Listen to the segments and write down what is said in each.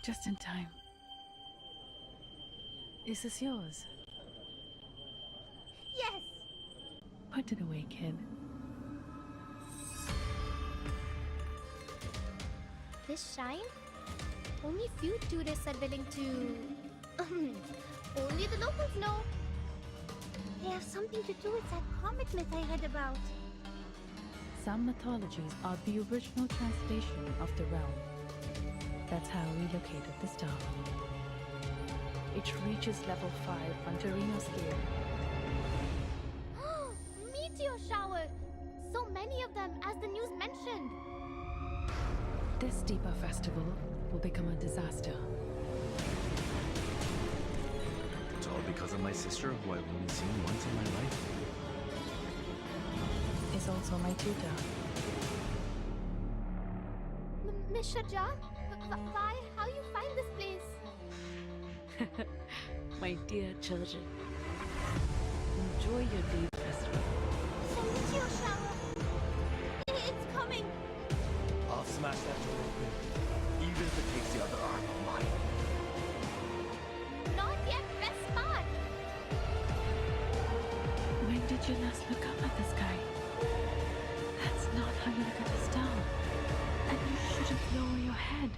Just in time. Is this yours? Yes! Put it away, kid. This shrine? Only few tourists are willing to... Only the locals know. They have something to do with that comic myth I read about. Some mythologies are the original translation of the realm. That's how we located the star. It reaches level 5 on Torino's gear. Meteor shower! So many of them, as the news mentioned. This deeper festival will become a disaster. It's all because of my sister, who I've only seen once in my life. Is also my tutor. Miss Shaja? Why? How you find this place? My dear children, enjoy your deep festival. The meteor shower! It's coming! I'll smash that door open, even if it takes the other arm of mine. Not yet, best part! When did you last look up at the sky? That's not how you look at a star. And you shouldn't lower your head.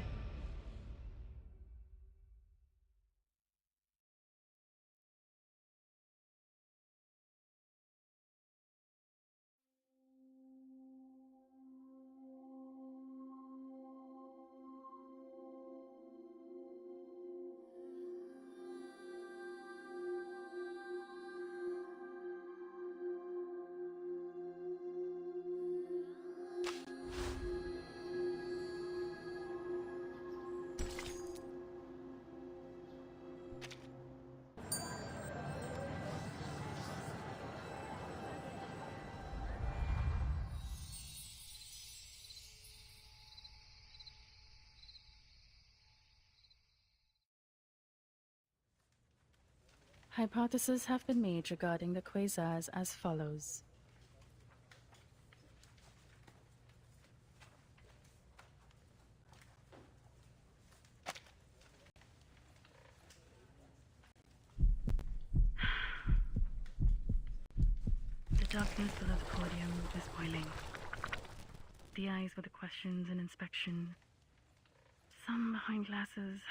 Hypotheses have been made regarding the quasars as follows. The darkness below the podium is boiling. The eyes with the questions and inspection. Some behind glasses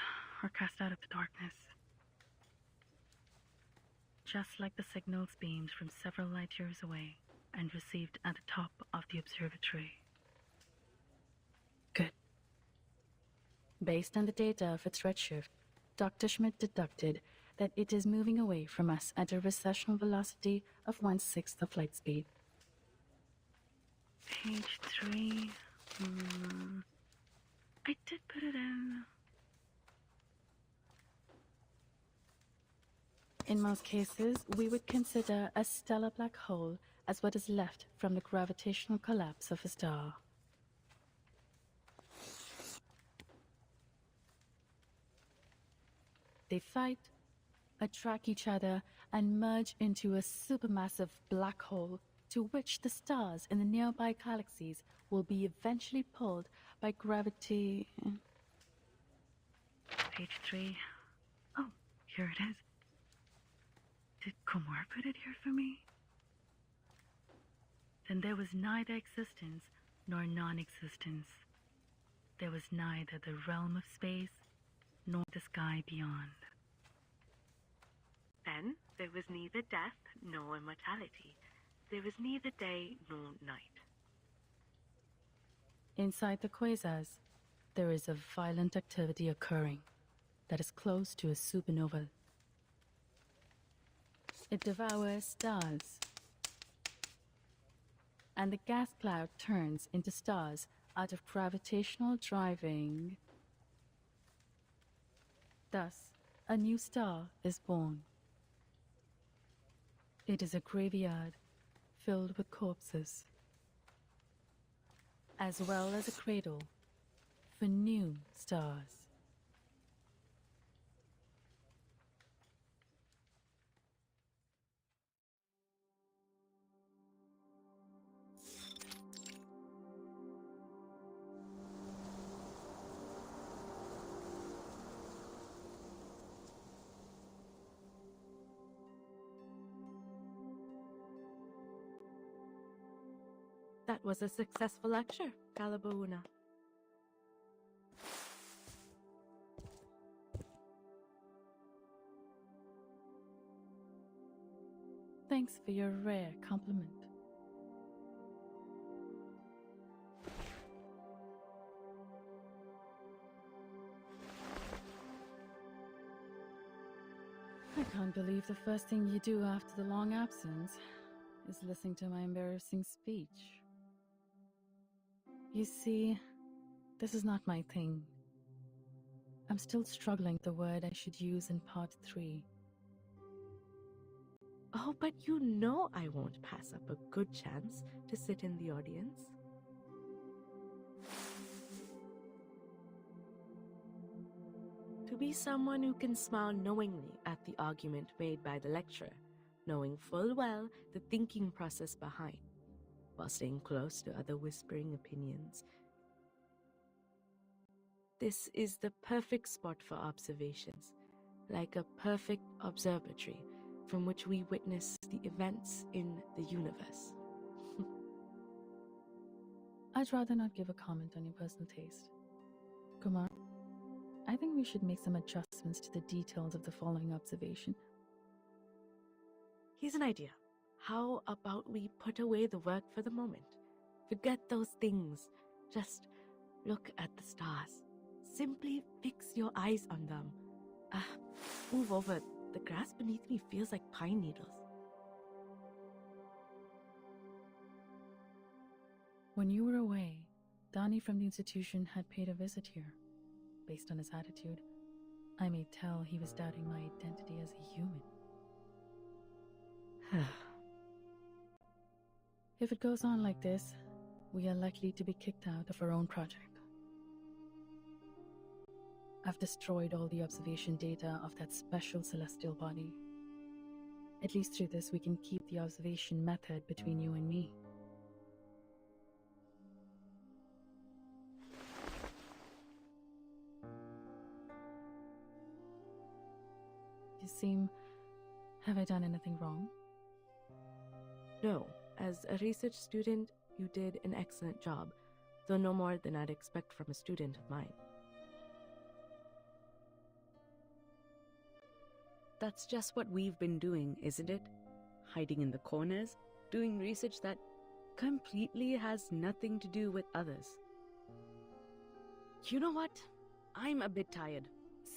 are cast out of the darkness. Just like the signals beamed from several light years away and received at the top of the observatory. Good. Based on the data of its redshift, Dr. Schmidt deducted that it is moving away from us at a recessional velocity of 1/6 of light speed. Page 3. I did put it in. In most cases, we would consider a stellar black hole as what is left from the gravitational collapse of a star. They fight, attract each other, and merge into a supermassive black hole to which the stars in the nearby galaxies will be eventually pulled by gravity. Page 3. Oh, here it is. Did Kumar put it here for me? Then there was neither existence nor non-existence. There was neither the realm of space nor the sky beyond. Then there was neither death nor immortality. There was neither day nor night. Inside the quasars, there is a violent activity occurring that is close to a supernova. It devours stars, and the gas cloud turns into stars out of gravitational driving. Thus, a new star is born. It is a graveyard filled with corpses, as well as a cradle for new stars. That was a successful lecture, Calabauna. Thanks for your rare compliment. I can't believe the first thing you do after the long absence is listening to my embarrassing speech. You see, this is not my thing. I'm still struggling with the word I should use in part 3. Oh, but you know I won't pass up a good chance to sit in the audience. To be someone who can smile knowingly at the argument made by the lecturer, knowing full well the thinking process behind, while staying close to other whispering opinions. This is the perfect spot for observations, like a perfect observatory from which we witness the events in the universe. I'd rather not give a comment on your personal taste. Kumar, I think we should make some adjustments to the details of the following observation. Here's an idea. How about we put away the work for the moment? Forget those things. Just look at the stars. Simply fix your eyes on them. Move over. The grass beneath me feels like pine needles. When you were away, Dani from the institution had paid a visit here. Based on his attitude, I may tell he was doubting my identity as a human. If it goes on like this, we are likely to be kicked out of our own project. I've destroyed all the observation data of that special celestial body. At least through this, we can keep the observation method between you and me. You seem... Have I done anything wrong? No, as a research student, you did an excellent job, though no more than I'd expect from a student of mine. That's just what we've been doing, isn't it? Hiding in the corners, doing research that completely has nothing to do with others. You know what? I'm a bit tired.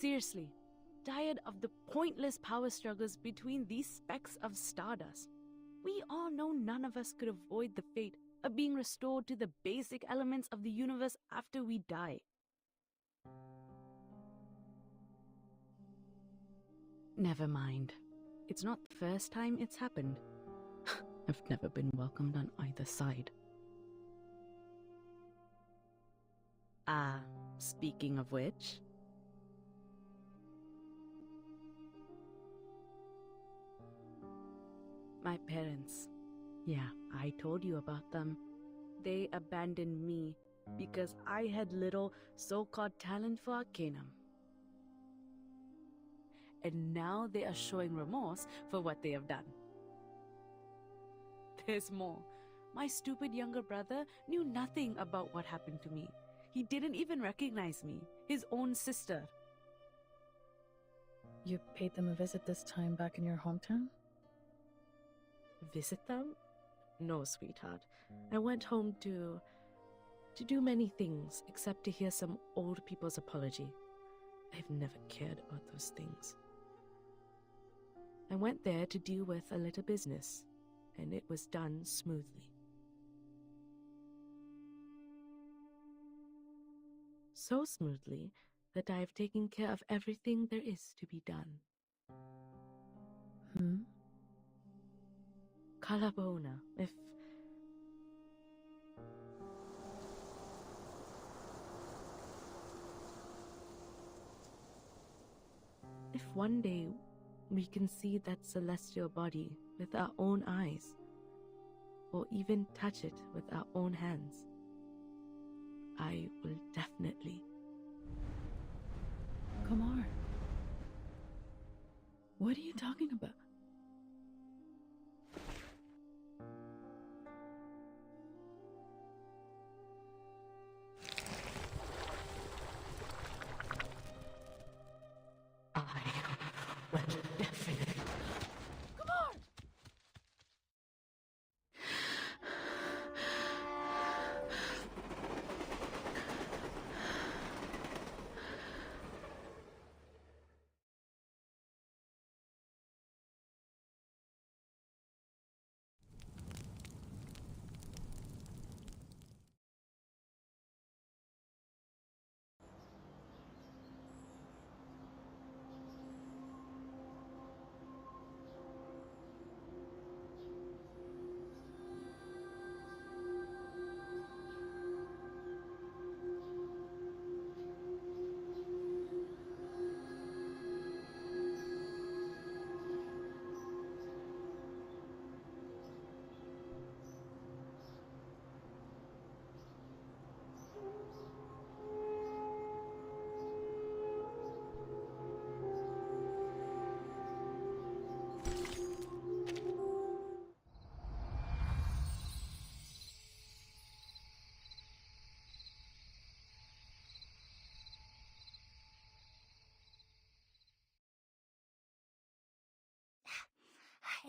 Seriously. Tired of the pointless power struggles between these specks of stardust. We all know none of us could avoid the fate of being restored to the basic elements of the universe after we die. Never mind. It's not the first time it's happened. I've never been welcomed on either side. Speaking of which... My parents. Yeah, I told you about them. They abandoned me because I had little so-called talent for Arcanum. And now they are showing remorse for what they have done. There's more. My stupid younger brother knew nothing about what happened to me. He didn't even recognize me, his own sister. You paid them a visit this time back in your hometown? Visit them? No, sweetheart. I went home to do many things except to hear some old people's apology. I've never cared about those things. I went there to deal with a little business, and it was done smoothly. So smoothly that I have taken care of everything there is to be done. Calabona, if one day we can see that celestial body with our own eyes, or even touch it with our own hands, I will definitely. Kumar, what are you talking about?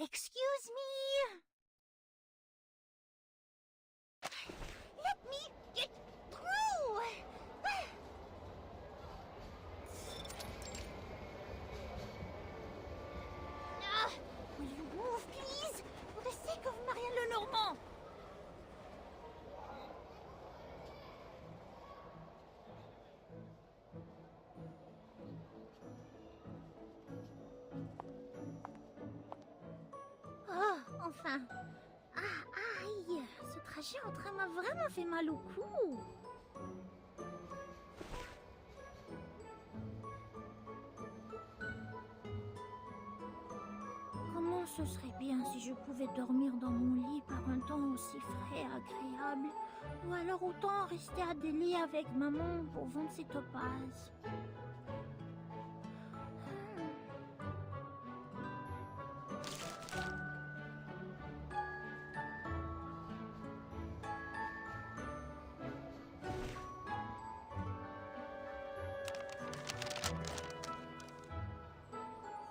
Excuse me. Let me get through. Will you move, please? For the sake of Marianne Lenormand. Oh, enfin. Ah, aïe. Ce trajet en train m'a vraiment fait mal au cou. Comment ce serait bien si je pouvais dormir dans mon lit par un temps aussi frais et agréable. Ou alors autant rester à Delhi avec maman pour vendre ses topazes.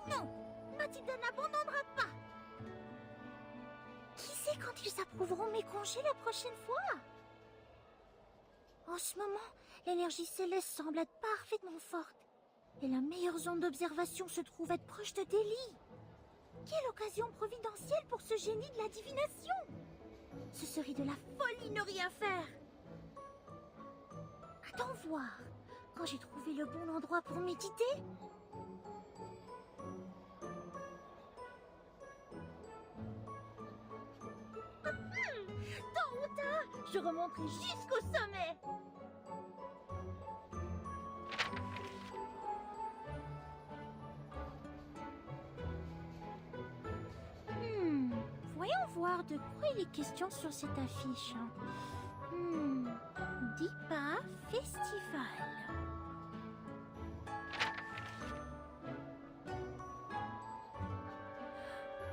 Non, Mathilda n'abandonnera pas. Qui sait quand ils approuveront mes congés la prochaine fois? En ce moment, l'énergie céleste semble être parfaitement forte. Et la meilleure zone d'observation se trouve être proche de Delhi. Quelle occasion providentielle pour ce génie de la divination! Ce serait de la folie ne rien faire. Attends voir, quand j'ai trouvé le bon endroit pour méditer. Tôt ou tard, je remonterai jusqu'au sommet. Voyons voir de quoi il est question sur cette affiche. Deepa Festival.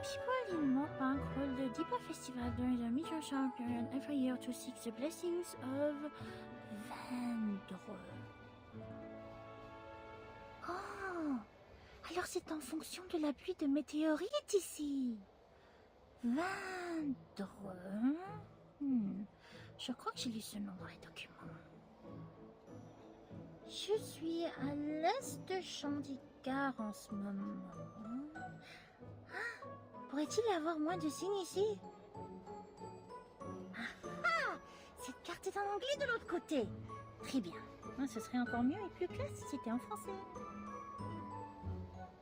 People in Mor Pankh hold the Deepa Festival during the mid-autumn period every year to seek the blessings of Vendre. Oh, alors c'est en fonction de la pluie de météorites ici. Vendre. Je crois que j'ai lu ce nom dans les documents. Je suis à l'est de Chandigarh en ce moment. Pourrait-il y avoir moins de signes ici? Cette carte est en anglais de l'autre côté. Très bien. Ce serait encore mieux et plus classe si c'était en français.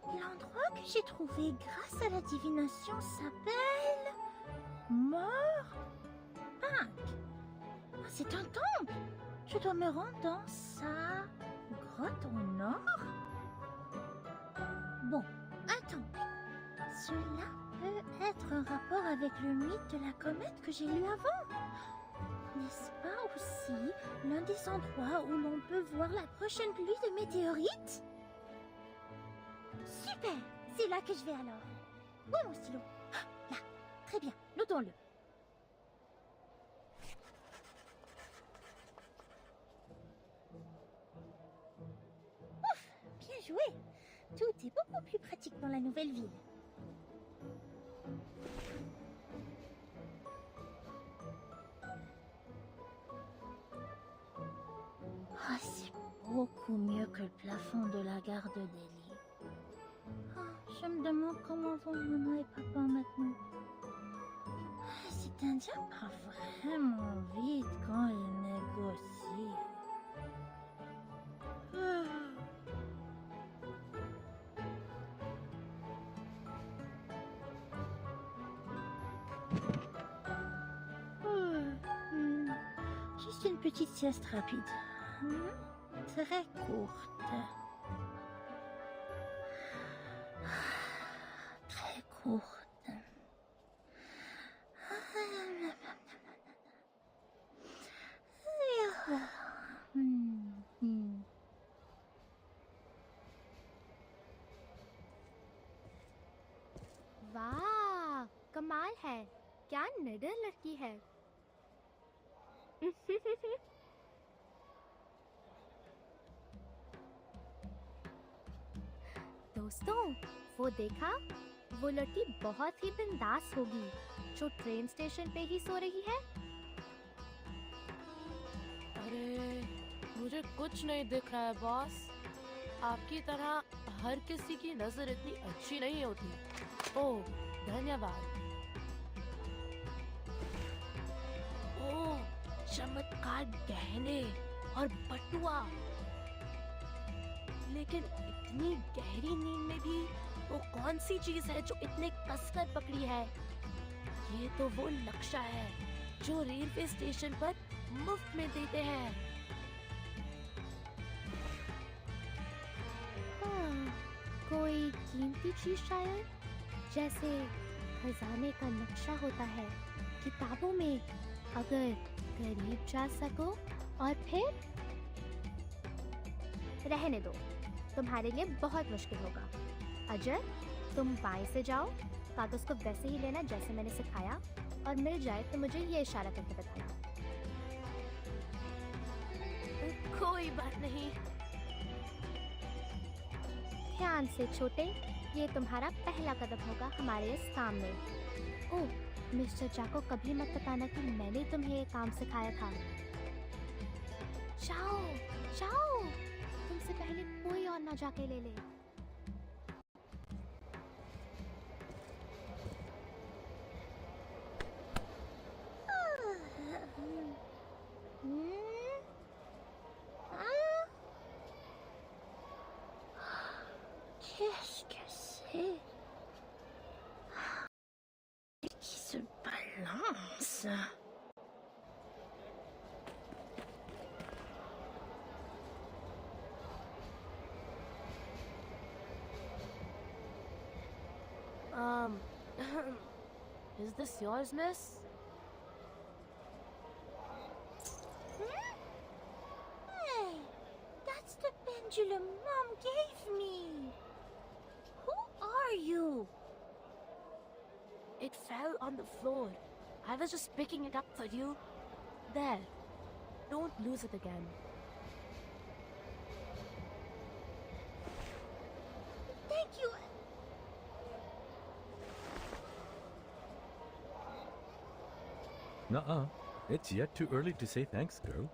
L'endroit que j'ai trouvé grâce à la divination s'appelle Mor Pankh. C'est un temple. Je dois me rendre dans sa grotte au nord. Bon, un temple. Cela peut être un rapport avec le mythe de la comète que j'ai lu avant. N'est-ce pas aussi l'un des endroits où l'on peut voir la prochaine pluie de météorites? Super! C'est là que je vais alors. Où est mon stylo? Là. Très bien. Notons-le. Ouf! Bien joué! Tout est beaucoup plus pratique dans la nouvelle ville. C'est beaucoup mieux que le plafond de la gare de Delhi. Je me demande comment vont maman et papa maintenant. Cet Indien part vraiment vite quand il négocie. Juste une petite sieste rapide. Très courte. Très courte. वाह कमाल है क्या निडर लड़की है दोस्तों वो देखा वो लड़की बहुत ही बिंदास होगी जो ट्रेन स्टेशन पे ही सो रही है। अरे मुझे कुछ नहीं दिख रहा है बॉस। आपकी तरह हर किसी की नजर इतनी अच्छी नहीं होती। ओह धन्यवाद। ओह चमत्कार गहने और बटुआ। लेकिन इतनी गहरी नींद में भी वो कौन सी चीज है जो इतने कसकर पकड़ी है? ये तो वो नक्शा है जो रेलवे स्टेशन पर मुफ्त में देते हैं। हाँ, कोई कीमती चीज शायद, जैसे खजाने का नक्शा होता है किताबों में। अगर करीब जा सको और फिर रहने दो, तुम्हारे लिए बहुत मुश्किल होगा। अजय, तुम बाएं से जाओ, कागज को वैसे ही लेना जैसे मैंने सिखाया, और मिल जाए तो मुझे ये इशारा करके बताना। कोई बात नहीं। ध्यान से छोटे, ये तुम्हारा पहला कदम होगा हमारे इस काम में। ओह, मिस्टर चा को कभी मत बताना कि मैंने तुम्हें ये काम सिखाया था। जाओ जाओ, तुमसे पहले कोई और ना जाके ले ले। Qu'est-ce que c'est? Qui se balance? Is this yours, miss? Hey, that's the pendulum Mom gave me. Who are you? It fell on the floor. I was just picking it up for you. There. Don't lose it again. Thank you. Nuh-uh. It's yet too early to say thanks, girl.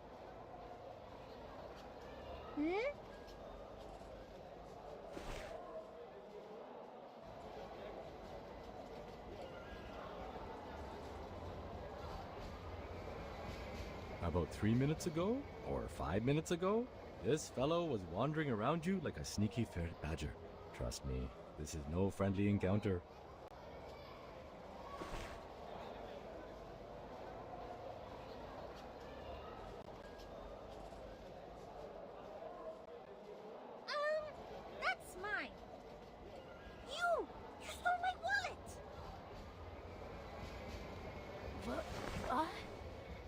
About 3 minutes ago, or 5 minutes ago, this fellow was wandering around you like a sneaky ferret badger. Trust me, this is no friendly encounter. That's mine. You stole my wallet. What?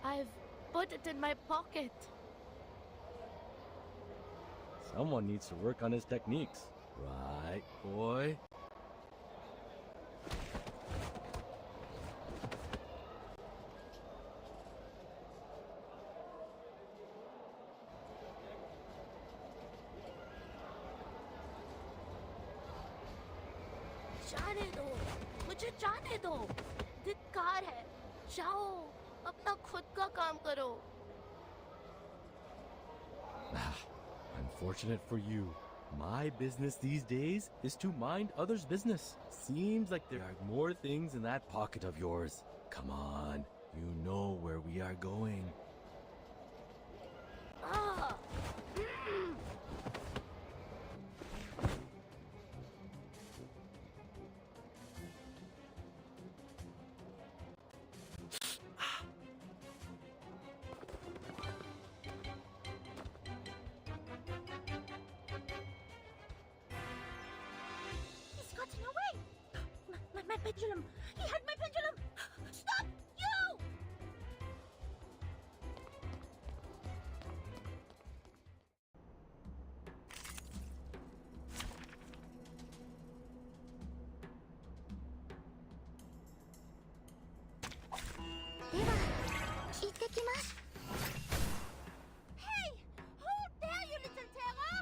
I've put it in my pocket. Someone needs to work on his techniques. Right, boy? जाने दो, मुझे जाने दो। धिक्कार है। जाओ, अपना खुद का काम करो। Unfortunate for you. My business these days is to mind others' business. Seems like there are more things in that pocket of yours. Come on, you know where we are going. Ah! He's gotten away. My pendulum. He had my pendulum. Stop, you! Hey! Who dare you, little terror?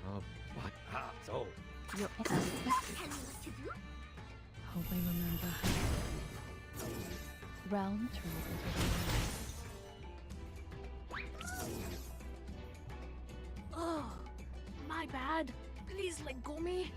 What? So, You're Tell me what to do? Hope I remember. Realm through Oh, my bad. Please let go me.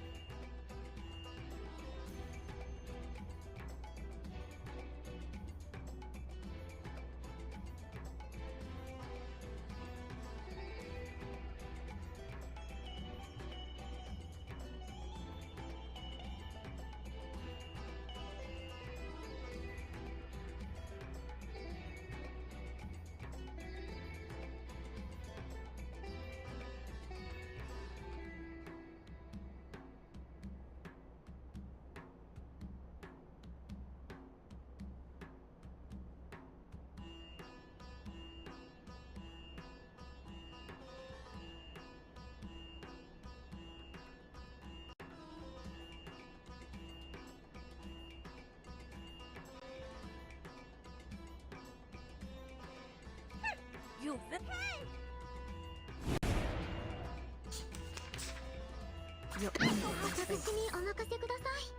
You Your 私にお任せください。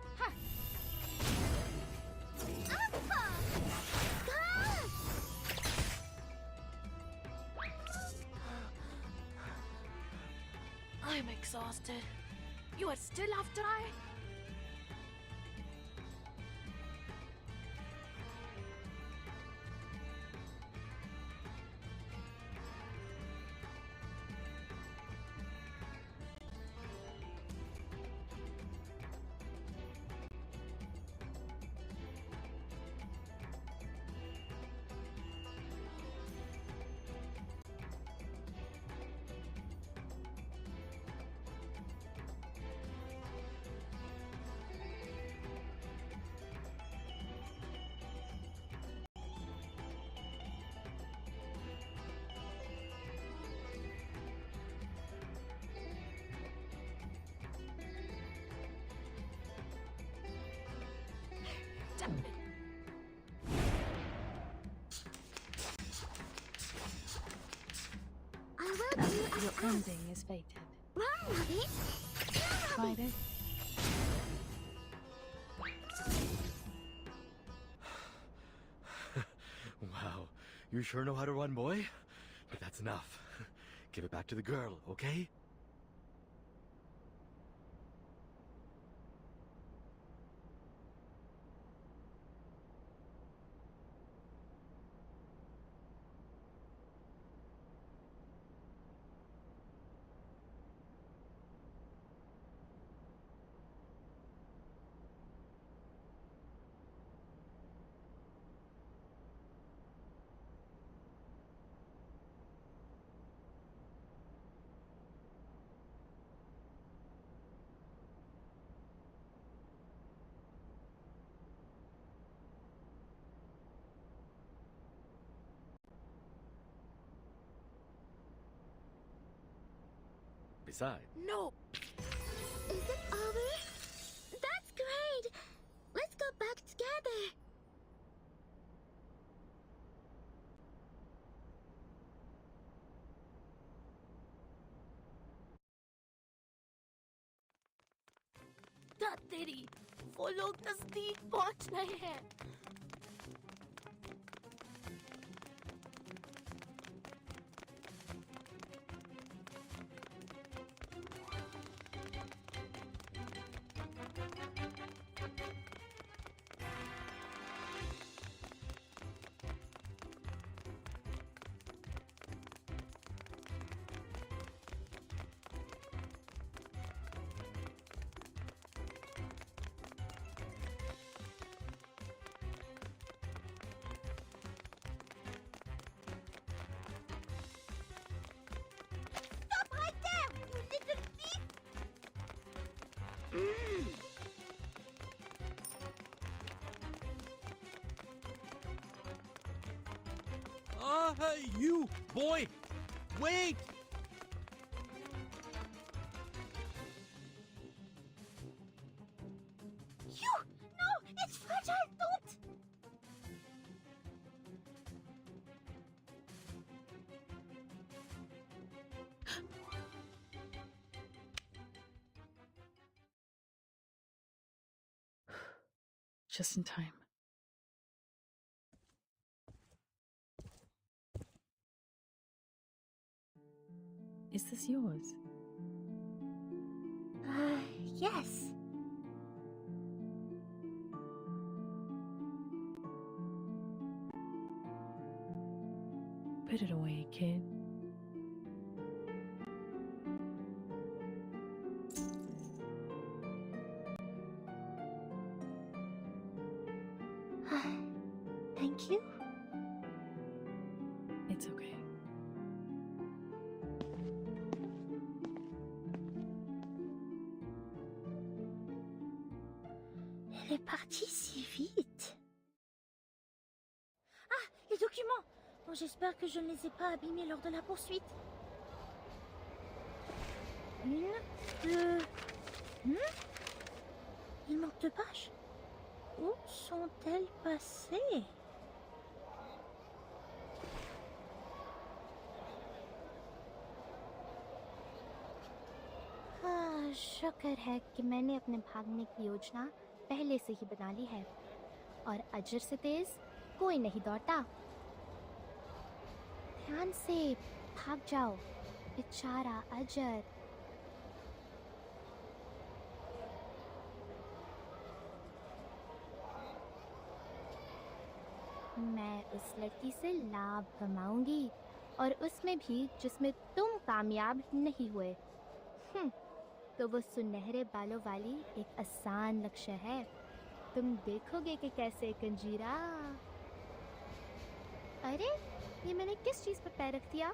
I'm exhausted. You are still after I? I will do as Your asked. ending is fated. Run, Rabbit! Try this. wow. You sure know how to run, boy? But that's enough. Give it back to the girl, okay? Besides, No. Is it over? That's great! Let's go back together! तेरी वो लोग नजदीक पहुंच रहे हैं। Hey, you, boy! Wait! You! No! It's fragile! Don't! Just in time. Is this yours? Yes. Put it away, kid. Thank you. It's okay. Elle est partie si vite. Ah, les documents. Bon, j'espère que je ne les ai pas abîmés lors de la poursuite. Une, deux... Il manque 2 pages. Où sont-elles passées? शुक्र है कि मैंने अपने भागने की योजना पहले से ही बना ली है और अजर से तेज कोई नहीं दौड़ता। ध्यान से भाग जाओ, बेचारा अजर। मैं उस लड़की से लाभ कमाऊंगी और उसमें भी जिसमें तुम कामयाब नहीं हुए। तो वो सुनहरे बालों वाली एक आसान लक्ष्य है। तुम देखोगे कि कैसे कंजीरा। अरे ये मैंने किस चीज पर पैर रख दिया?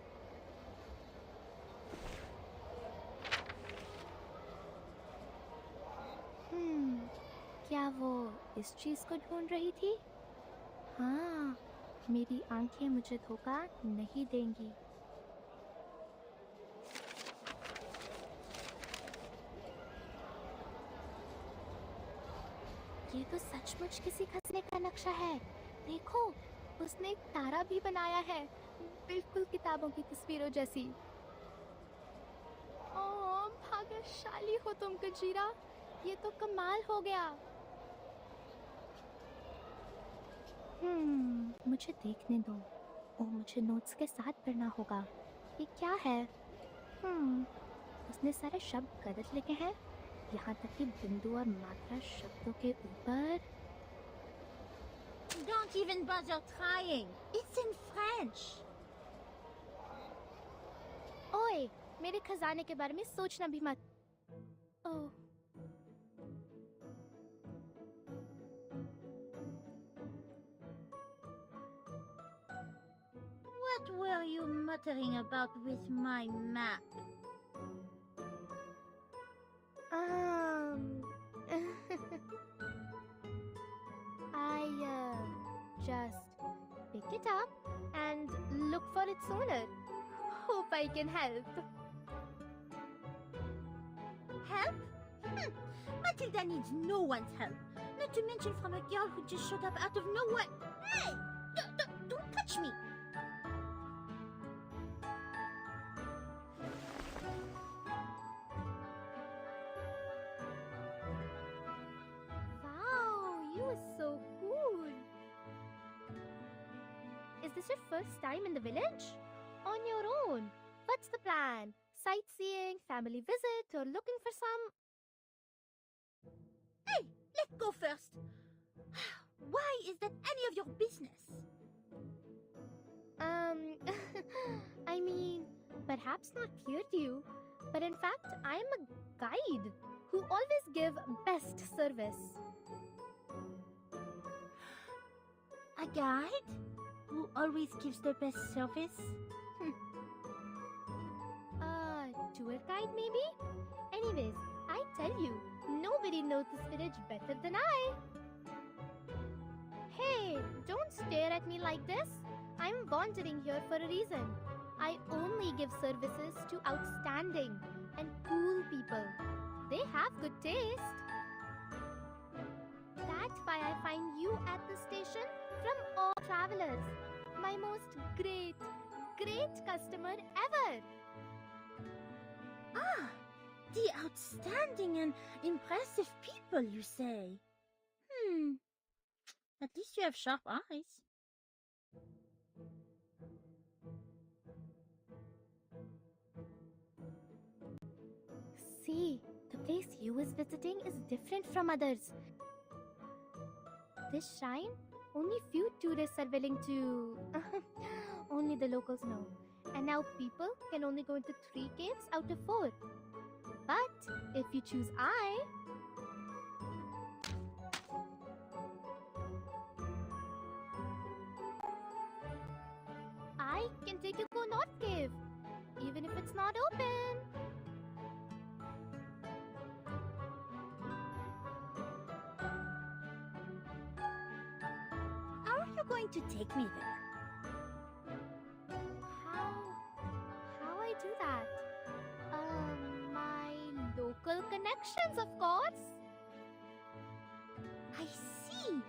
क्या वो इस चीज को ढूंढ रही थी? हाँ, मेरी आंखें मुझे धोखा नहीं देंगी। ये तो सचमुच किसी खसने का नक्शा है। देखो, उसने एक तारा भी बनाया है, बिल्कुल किताबों की तस्वीरों जैसी। ओह, भाग्यशाली हो तुम कंजीरा, ये तो कमाल हो गया। मुझे देखने दो। ओह, मुझे नोट्स के साथ पढ़ना होगा। ये क्या है? उसने सारे शब्द गलत लिखे हैं, यहाँ तक कि बिंदु और मात्रा शब्दों के ऊपर। Don't even bother trying. It's in French. ओए, मेरे खजाने के बारे में सोचना भी मत। ओह। What were you muttering about with my map? I just pick it up and look for its owner. Hope I can help. Help? Matilda needs no one's help. Not to mention from a girl who just showed up out of nowhere. Hey! Don't touch me! So cool. Is this your first time in the village? On your own? What's the plan? Sightseeing, family visit, or looking for some... Hey, let's go first. Why is that any of your business? I mean, perhaps not clear to you, but in fact, I am a guide who always give best service. A guide? Who always gives the best service? Tour guide maybe? Anyways, I tell you, nobody knows this village better than I. Hey, don't stare at me like this. I'm wandering here for a reason. I only give services to outstanding and cool people. They have good taste. That's why I find you at the station from all travelers. My most great customer ever. Ah, the outstanding and impressive people, you say? At least you have sharp eyes. See, the place you is visiting is different from others. This shrine, only few tourists are willing to. Only the locals know. And now people can only go into 3 caves out of 4. But if you choose I can take you to North Cave, even if it's not open. How are you going to take me there? How I do that? My local connections, of course. I see.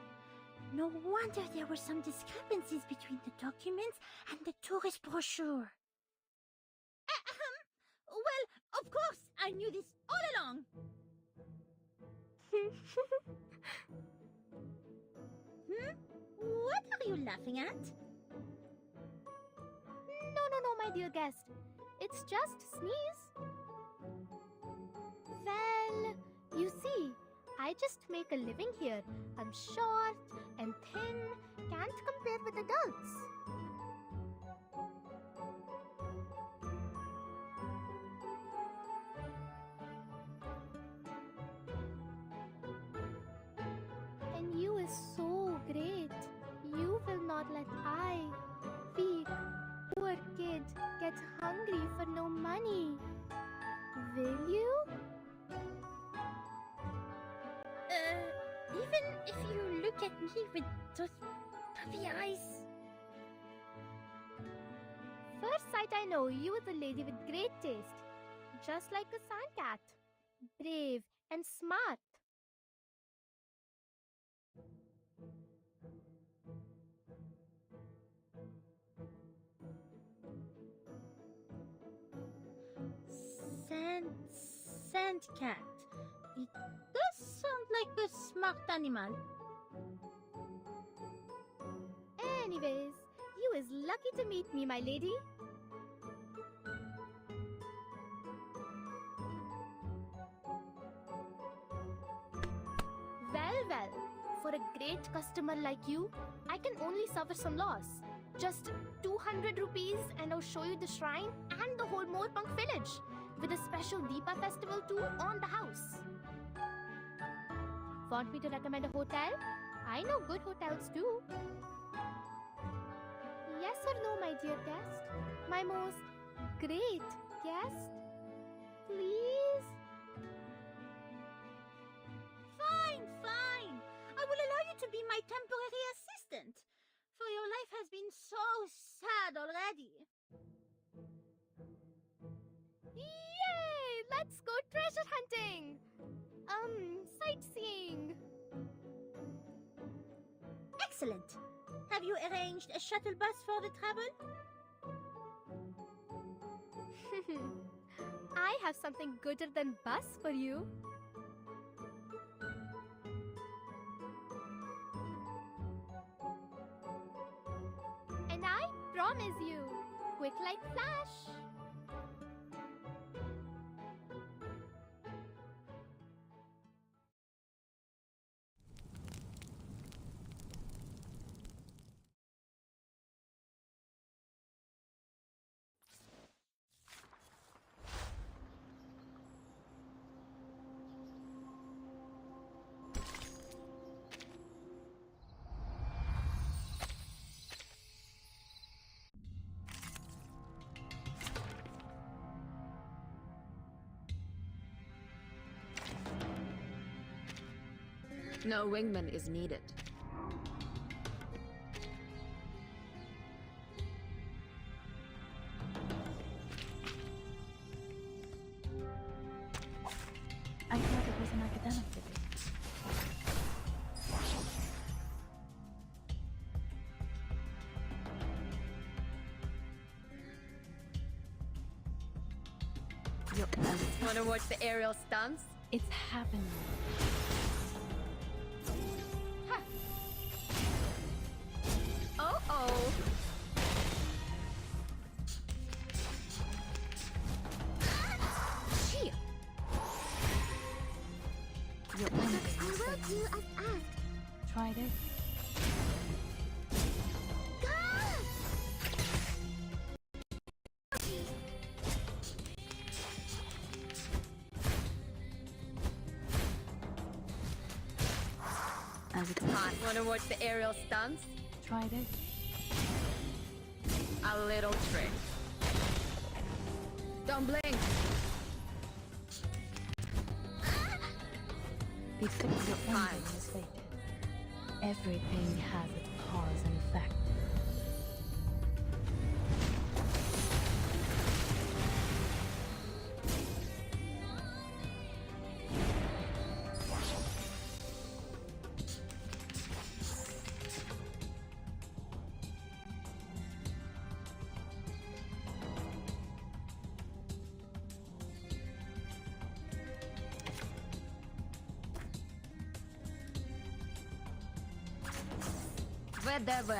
No wonder there were some discrepancies between the documents and the tourist brochure. Well, of course, I knew this all along. What are you laughing at? No, my dear guest. It's just sneeze. Well, you see, I just make a living here. I'm short and thin, can't compare with adults. And you is so great. You will not let I, weak, poor kid, get hungry for no money. Will you? Even if you look at me with those puppy eyes. First sight I know you is a lady with great taste. Just like a sand cat. Brave and smart. Sand cat. It does sound like a smart animal. Anyways, you is lucky to meet me, my lady. Well, for a great customer like you, I can only suffer some loss. Just 200 rupees and I'll show you the shrine and the whole Mor Pankh village with a special Deepa festival tour on the house. Want me to recommend a hotel? I know good hotels too. Yes or no, my dear guest? My most great guest? Please? Fine. I will allow you to be my temporary assistant. For your life has been so sad already. Yay! Let's go treasure hunting! Sightseeing. Excellent. Have you arranged a shuttle bus for the travel? I have something gooder than bus for you. And I promise you, quick like flash. No wingman is needed. I thought it was an academic visit. Wanna watch the aerial stunts? It's happening. Oh. Shit. Your I ending will is do fate. as asked. Try this. As it Wanna watch the aerial stunts? Try this. A little trick. Don't blink. Because your ending is fated. Everything has its cause and effect. ВДВ.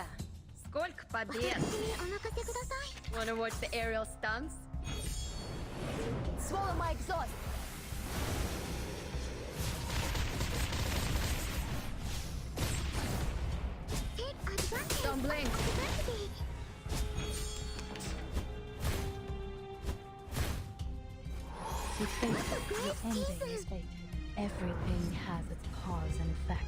Сколько побед? 私にお任せください。 Wanna watch the aerial stunts? Swallow my exhaust. Take advantage Don't blink. of adversity. Be fated. Your ending is fated. Everything has its cause and effect.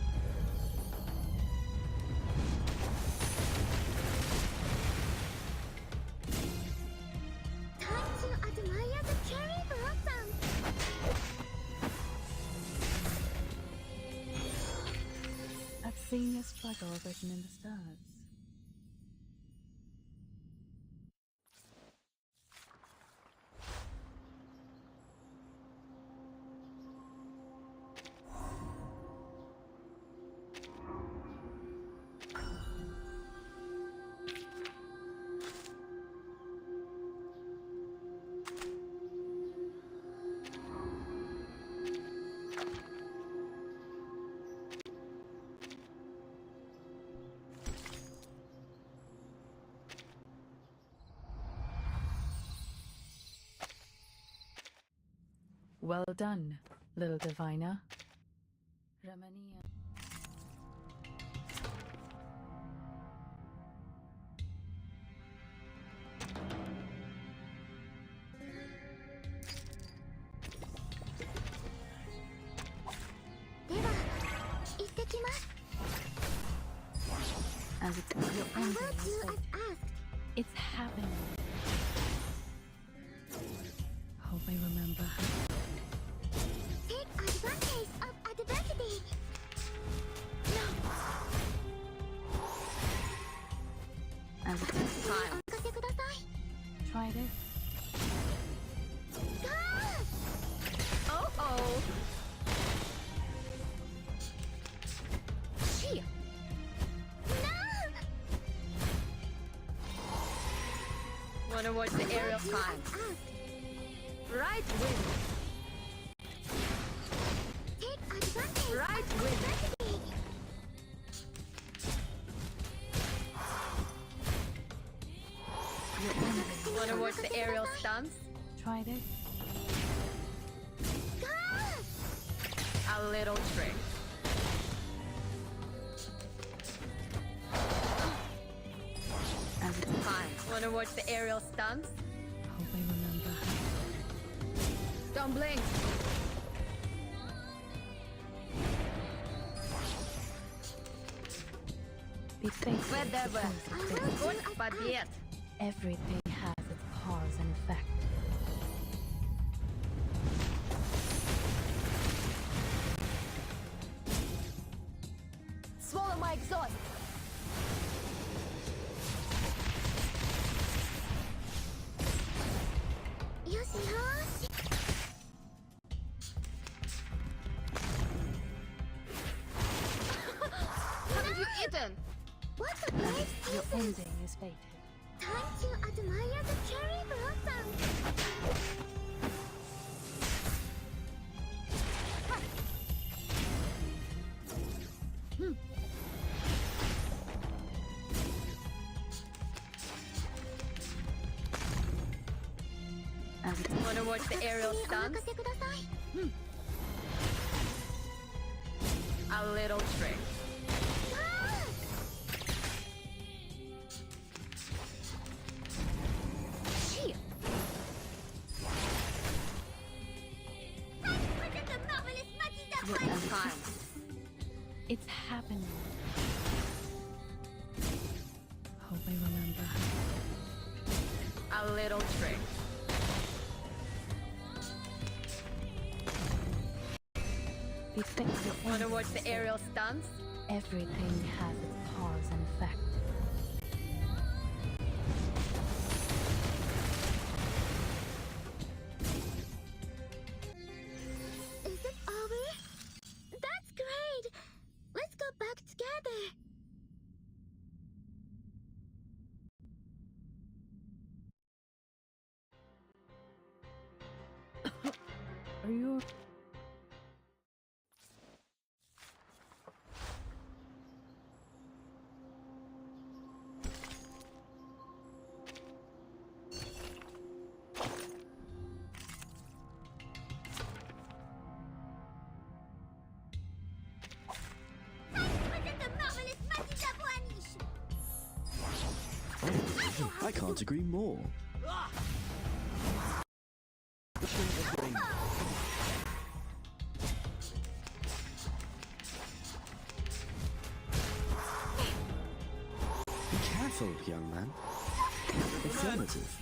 Time to admire the cherry blossom. I've seen your struggle written in the stars. Well done, little diviner. Ramania. As it's your I will ending do is as fated. asked. It's happening. Hope I remember. Take advantage of adversity. As it's 私にお任せください。 try this. Oh. Shit. Wanna watch the aerial stunts? Right wing. Take advantage Right of wing. adversity. Your ending. Wanna watch the aerial stunts? Try this. A little trick. As it's Wanna watch the aerial stunts? hope I remember. Don't blink. Be faithful. to ВДВ. those it fates. Сколько побед? Everything has its cause and effect. Swallow my exhaust. Yoshi, yoshi. Haven't you eaten? What a great Your season. ending is fated. Time to admire the cherry blossom. watch the aerial stunts? A little trick. Gee. What a time. It's happening. Hope I remember. A little trick. The effects are Wanna watch the aerial stunts? Everything has its cause and effect. Is it over? That's great! Let's go back together! Are you... I can't agree more. Be careful, young man. Affirmative.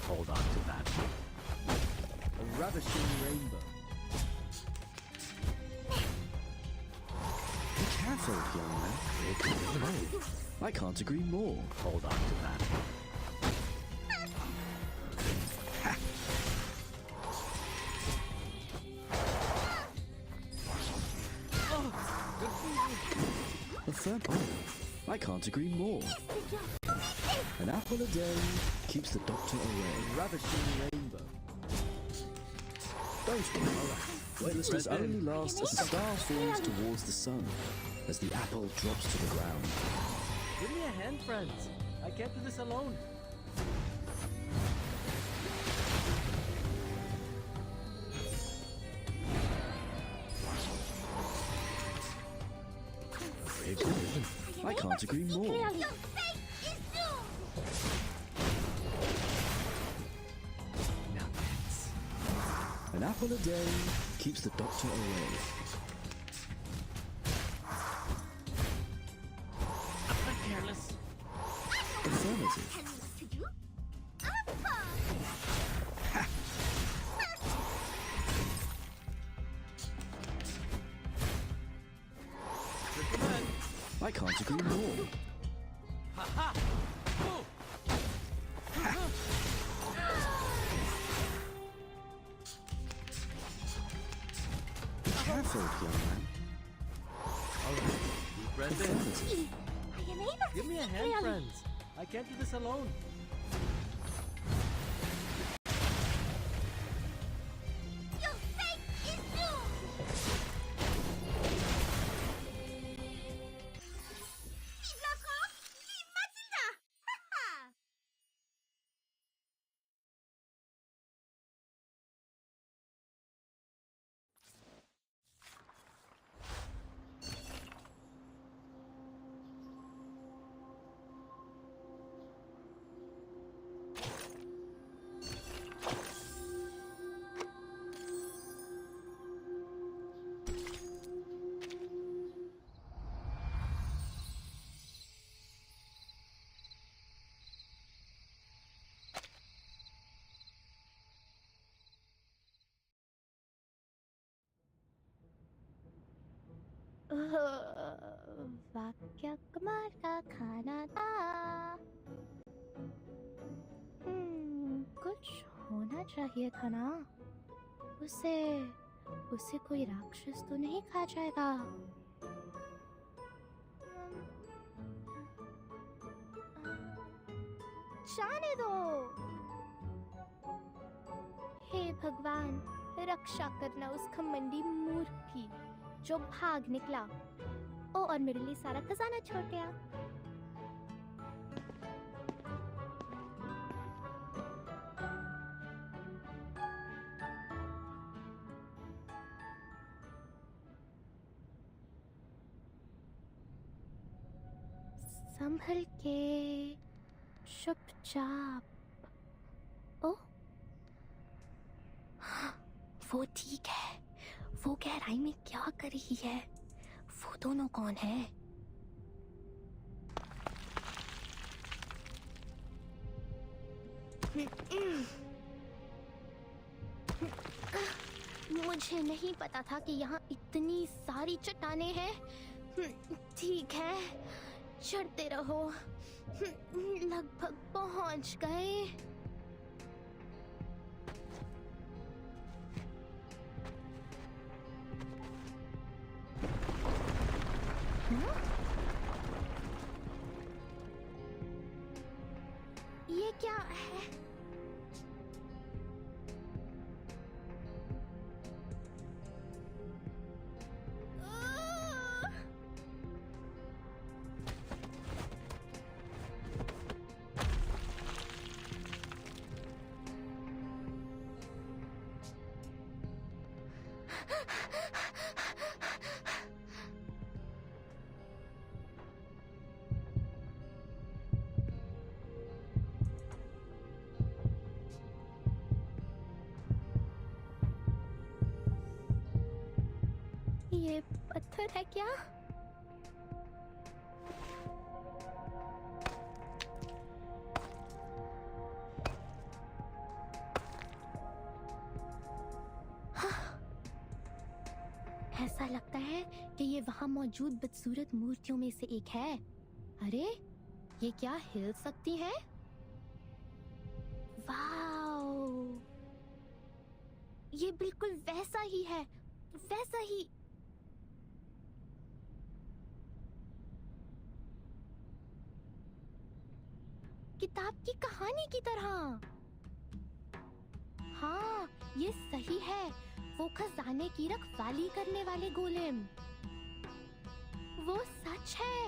Hold on to that. A ravishing rainbow. Be careful, young man. I can't agree more. Hold on to that. I can't agree more. An apple a day keeps the doctor away. Ravishing rainbow. Don't worry. Weightlessness only lasts as the star falls towards the sun, as the apple drops to the ground. Give me a hand, friends. I can't do this alone. I can't agree more. An apple a day keeps the doctor away. I'm not careless. Affirmative. I can't agree more. Ha-ha! Be careful, young man. Alright, deep breath in. Affirmative. I am able to Give me a see hand, clearly. friends. I can't do this alone. Your fate is doomed! Vive la France! Vive Matilda! Ha ha! वाक्य कुमार का खाना था कुछ होना चाहिए था ना उसे उसे कोई राक्षस तो नहीं खा जाएगा जाने दो हे भगवान रक्षा करना उस घमंडी मूर्ख की जो भाग निकला ओ और मेरे लिए सारा खजाना छोड़ गया संभल के, चुपचाप। ओ, वो ठीक है। वो गहराई में क्या कर रही है? वो दोनों कौन है? मुझे नहीं पता था कि यहाँ इतनी सारी चट्टानें हैं। ठीक है, चढ़ते रहो। लगभग पहुंच गए। ये क्या है? ये पत्थर है क्या? ऐसा लगता है कि ये वहां मौजूद बदसूरत मूर्तियों में से एक है। अरे, ये क्या हिल सकती है? वाओ! ये बिल्कुल वैसा ही है, वैसा ही। किताब की कहानी की तरह। हाँ, ये सही है। वो खजाने की रखवाली करने वाले गोलेम। वो सच है,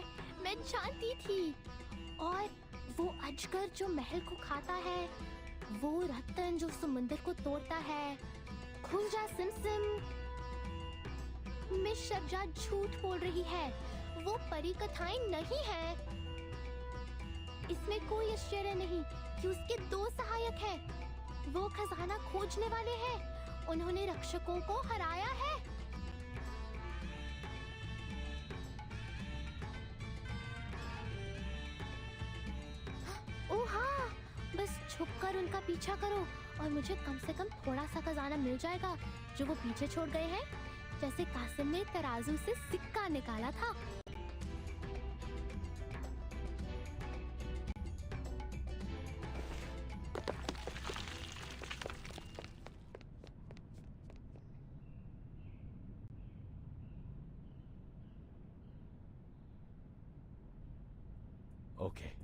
मैं जानती थी। और वो अजगर जो महल को खाता है, वो रत्न जो समुंदर को तोड़ता है। खुल जा सिमसिम। मिस शब्जा झूठ बोल रही है। वो परी कथाएं नहीं है। इसमें कोई आश्चर्य नहीं कि उसके 2 सहायक हैं। वो खजाना खोजने वाले हैं। उन्होंने रक्षकों को हराया है। ओह हाँ, बस छुपकर उनका पीछा करो और मुझे कम से कम थोड़ा सा खजाना मिल जाएगा जो वो पीछे छोड़ गए हैं, जैसे कासिम ने तराजू से सिक्का निकाला था।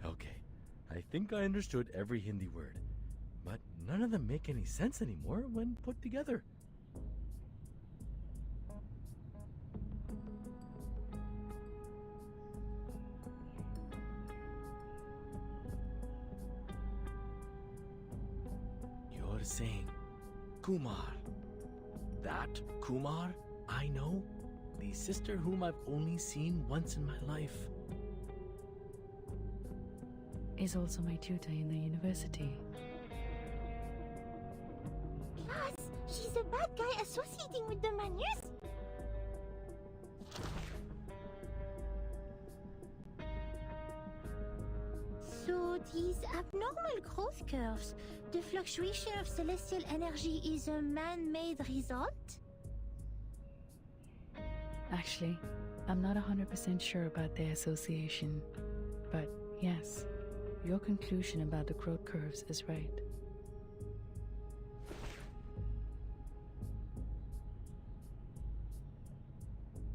Okay. I think I understood every Hindi word. But none of them make any sense anymore when put together. You're saying Kumar. That Kumar I know? The sister whom I've only seen once in my life. Is also my tutor in the university. Class, she's a bad guy associating with the Maniers. So these abnormal growth curves, the fluctuation of celestial energy is a man-made result? Actually, I'm not 100% sure about their association. But yes, your conclusion about the growth curves is right.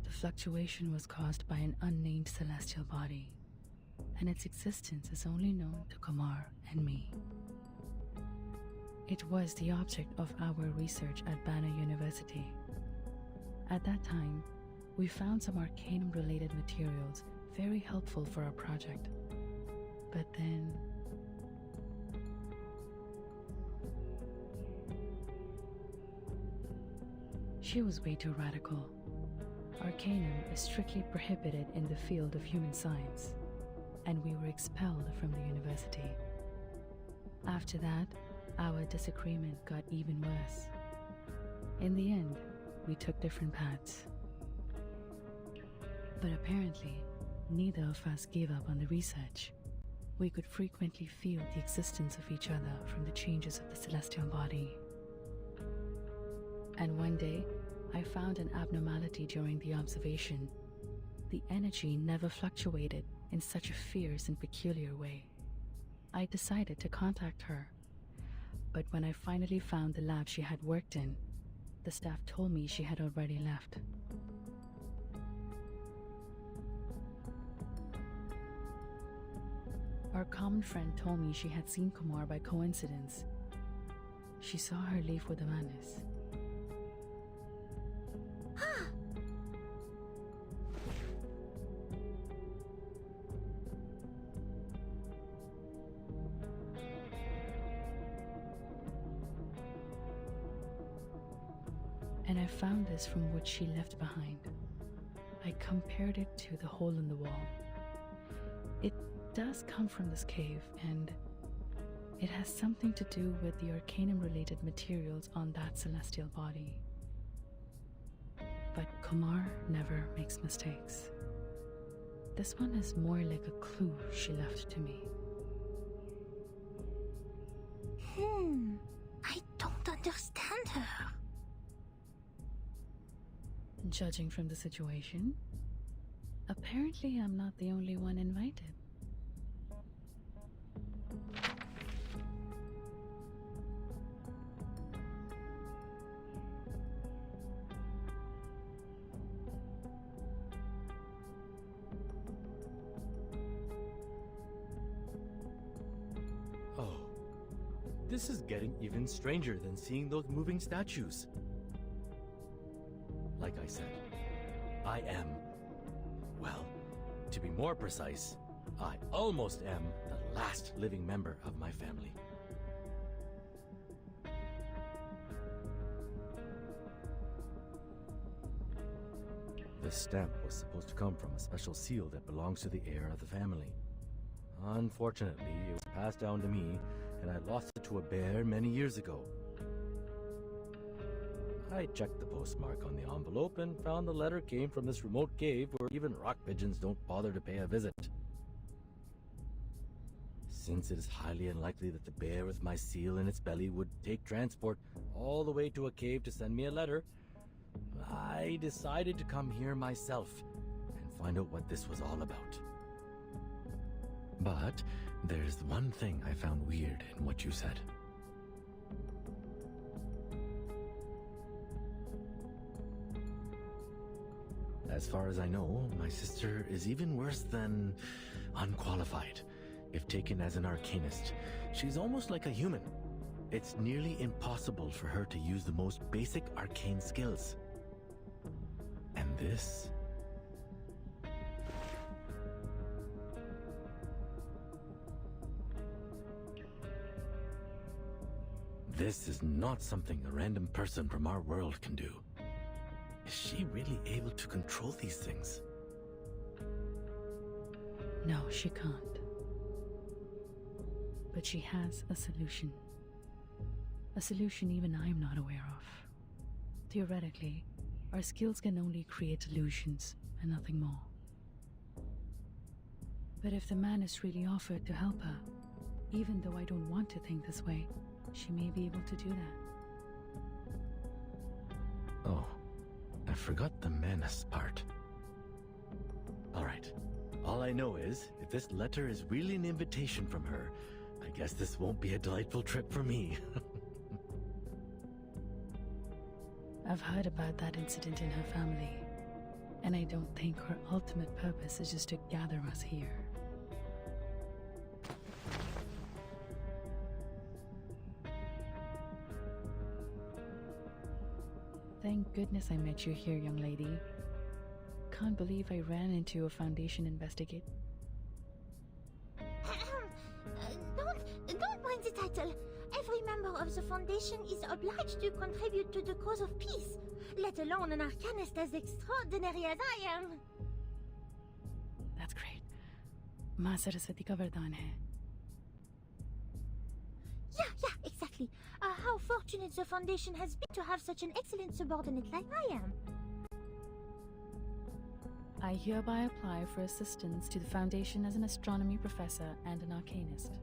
The fluctuation was caused by an unnamed celestial body, and its existence is only known to Kumar and me. It was the object of our research at Banner University. At that time, we found some Arcanum-related materials very helpful for our project. But then... she was way too radical. Arcanum is strictly prohibited in the field of human science. and we were expelled from the university. After that, our disagreement got even worse. In the end, we took different paths. But apparently, neither of us gave up on the research. We could frequently feel the existence of each other from the changes of the celestial body. And one day, I found an abnormality during the observation. The energy never fluctuated in such a fierce and peculiar way. I decided to contact her. But when I finally found the lab she had worked in, the staff told me she had already left. Our common friend told me she had seen Kumar by coincidence. She saw her leave with Amanis. And I found this from what she left behind. I compared it to the hole in the wall. It does come from this cave, and it has something to do with the arcanum-related materials on that celestial body. But Kumar never makes mistakes. This one is more like a clue she left to me. I don't understand her. Judging from the situation, apparently I'm not the only one invited. Oh, this is getting even stranger than seeing those moving statues. Like I said, I am, well, to be more precise, I almost am the last living member of my family. This stamp was supposed to come from a special seal that belongs to the heir of the family. Unfortunately, it was passed down to me, and I lost it to a bear many years ago. I checked the postmark on the envelope and found the letter came from this remote cave where even rock pigeons don't bother to pay a visit. Since it is highly unlikely that the bear with my seal in its belly would take transport all the way to a cave to send me a letter, I decided to come here myself and find out what this was all about. But there's one thing I found weird in what you said. As far as I know, my sister is even worse than unqualified. If taken as an arcanist, she's almost like a human. It's nearly impossible for her to use the most basic arcane skills. And this... This is not something a random person from our world can do. Is she really able to control these things? No, she can't. But she has a solution. A solution even I'm not aware of. Theoretically, our skills can only create illusions and nothing more. But if the man is really offered to help her, even though I don't want to think this way, she may be able to do that. Oh, I forgot the menace part. Alright, all I know is, if this letter is really an invitation from her, I guess this won't be a delightful trip for me. I've heard about that incident in her family, and I don't think her ultimate purpose is just to gather us here. Thank goodness I met you here, young lady. Can't believe I ran into a Foundation investigate. Don't mind the title. Every member of the Foundation is obliged to contribute to the cause of peace, let alone an arcanist as extraordinary as I am. That's great. माँ सरस्वती का वरदान है. Yeah, exactly. How fortunate the Foundation has been to have such an excellent subordinate like I am. I hereby apply for assistance to the Foundation as an astronomy professor and an arcanist.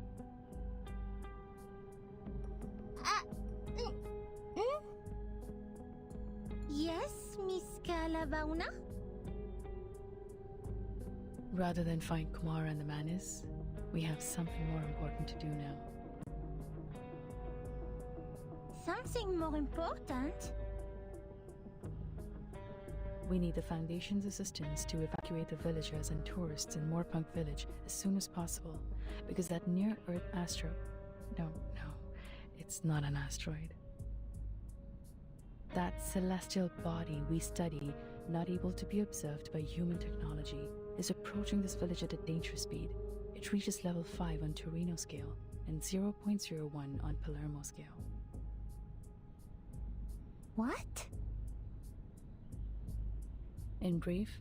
Yes, Miss Kalavauna? Rather than find Kumar and the Manis, we have something more important to do now. Something more important? We need the Foundation's assistance to evacuate the villagers and tourists in Mor Pankh village as soon as possible, because that near-Earth no, it's not an asteroid. That celestial body we study, not able to be observed by human technology, is approaching this village at a dangerous speed. It reaches level 5 on Torino scale and 0.01 on Palermo scale. What? In brief,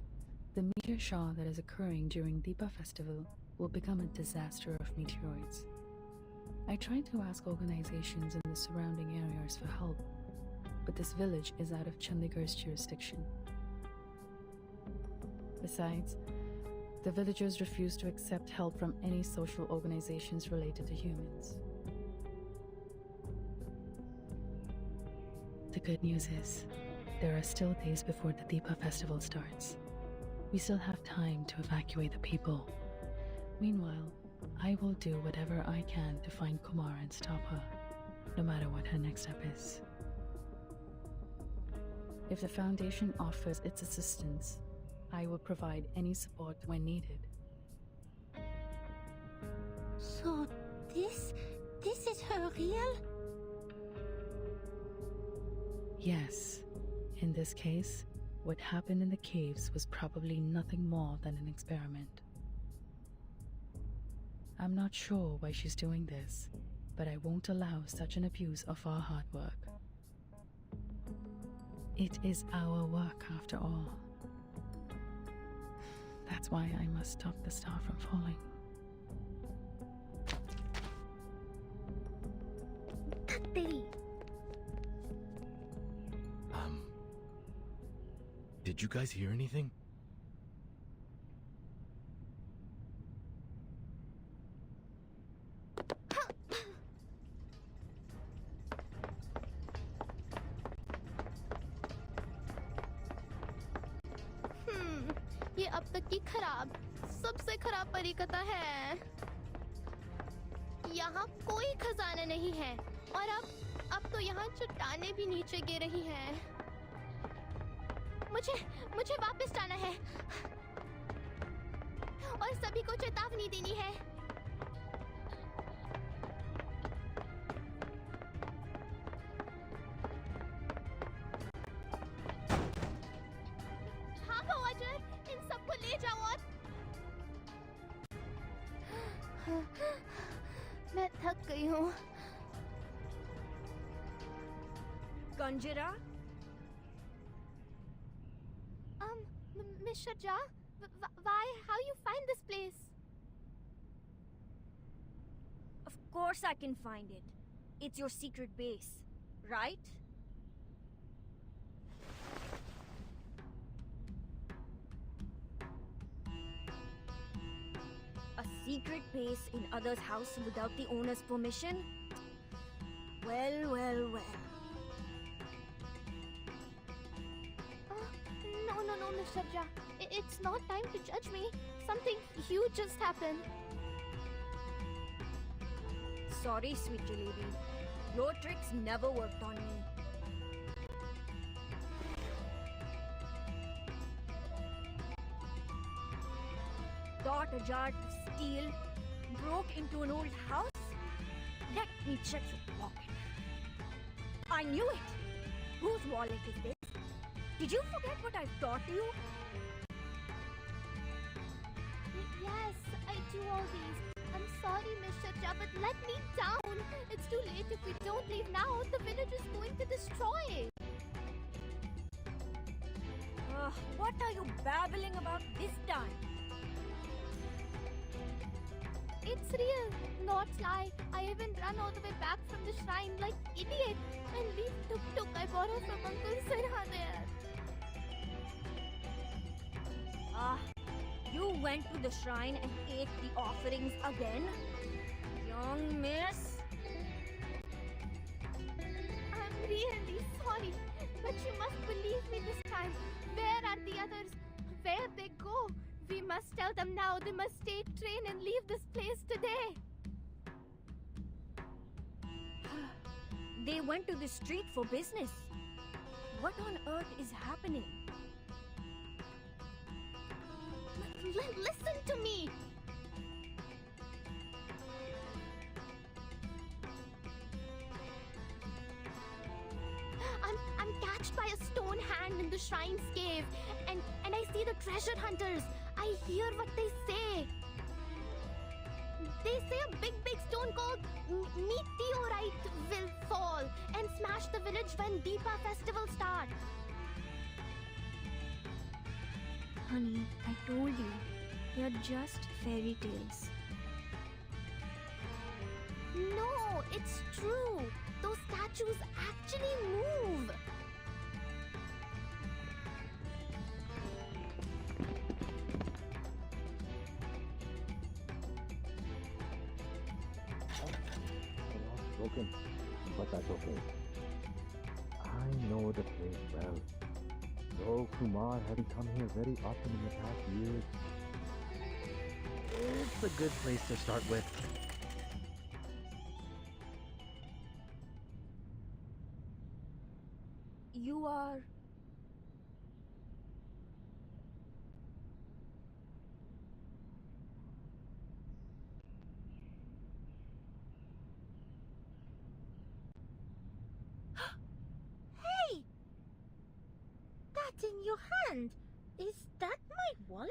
the meteor shower that is occurring during Deepa festival will become a disaster of meteoroids. I tried to ask organizations in the surrounding areas for help, but this village is out of Chandigarh's jurisdiction. Besides, the villagers refuse to accept help from any social organizations related to humans. The good news is, there are still days before the Deepa festival starts. We still have time to evacuate the people. Meanwhile, I will do whatever I can to find Kumar and stop her, no matter what her next step is. If the Foundation offers its assistance, I will provide any support when needed. So, this is her real? Yes. In this case, what happened in the caves was probably nothing more than an experiment. I'm not sure why she's doing this, but I won't allow such an abuse of our hard work. It is our work after all. That's why I must stop the star from falling. Did you guys hear anything? ये अब तक की सबसे खराब परिकथा है। यहाँ कोई खजाना नहीं है और अब तो यहाँ चट्टानें भी नीचे गिर रही हैं। मुझे वापस जाना है और सभी को चेतावनी देनी है। भागो अजय, इन सबको ले जाओ और मैं थक गई हूँ। Conjura? Miss Sharja, why? How you find this place? Of course I can find it. It's your secret base, right? A secret base in others' house without the owner's permission? Well. No, Miss Sharja. It's not time to judge me. Something huge just happened. Sorry, sweet lady. Your tricks never worked on me. Thought a jar to steal, broke into an old house? Let me check your pocket. I knew it! Whose wallet is this? Did you forget what I've taught you? Yes, I do all these. I'm sorry, Miss Sharja, but let me down. It's too late. If we don't leave now, the village is going to destroy. What are you babbling about this time? It's real, not lie. I even ran all the way back from the shrine like idiot and leave tuk-tuk I borrowed from Uncle Sirha there. Ah, you went to the shrine and ate the offerings again? Young miss? I'm really sorry, but you must believe me this time. Where are the others? Where they go? We must tell them now. They must take train and leave this place today. They went to the street for business. What on earth is happening? Listen to me. I'm catched by a stone hand in the shrine's cave, and I see the treasure hunters. I hear what they say. They say a big stone called meteorite will fall and smash the village when Deepa festival starts. Honey, I told you, they're just fairy tales. No, it's true. Those statues actually move. Broken, but that's okay. I know the place well. Though Kumar hadn't come here very often in the past years, it's a good place to start with. You are... Hey! That in your hand, is that my wallet?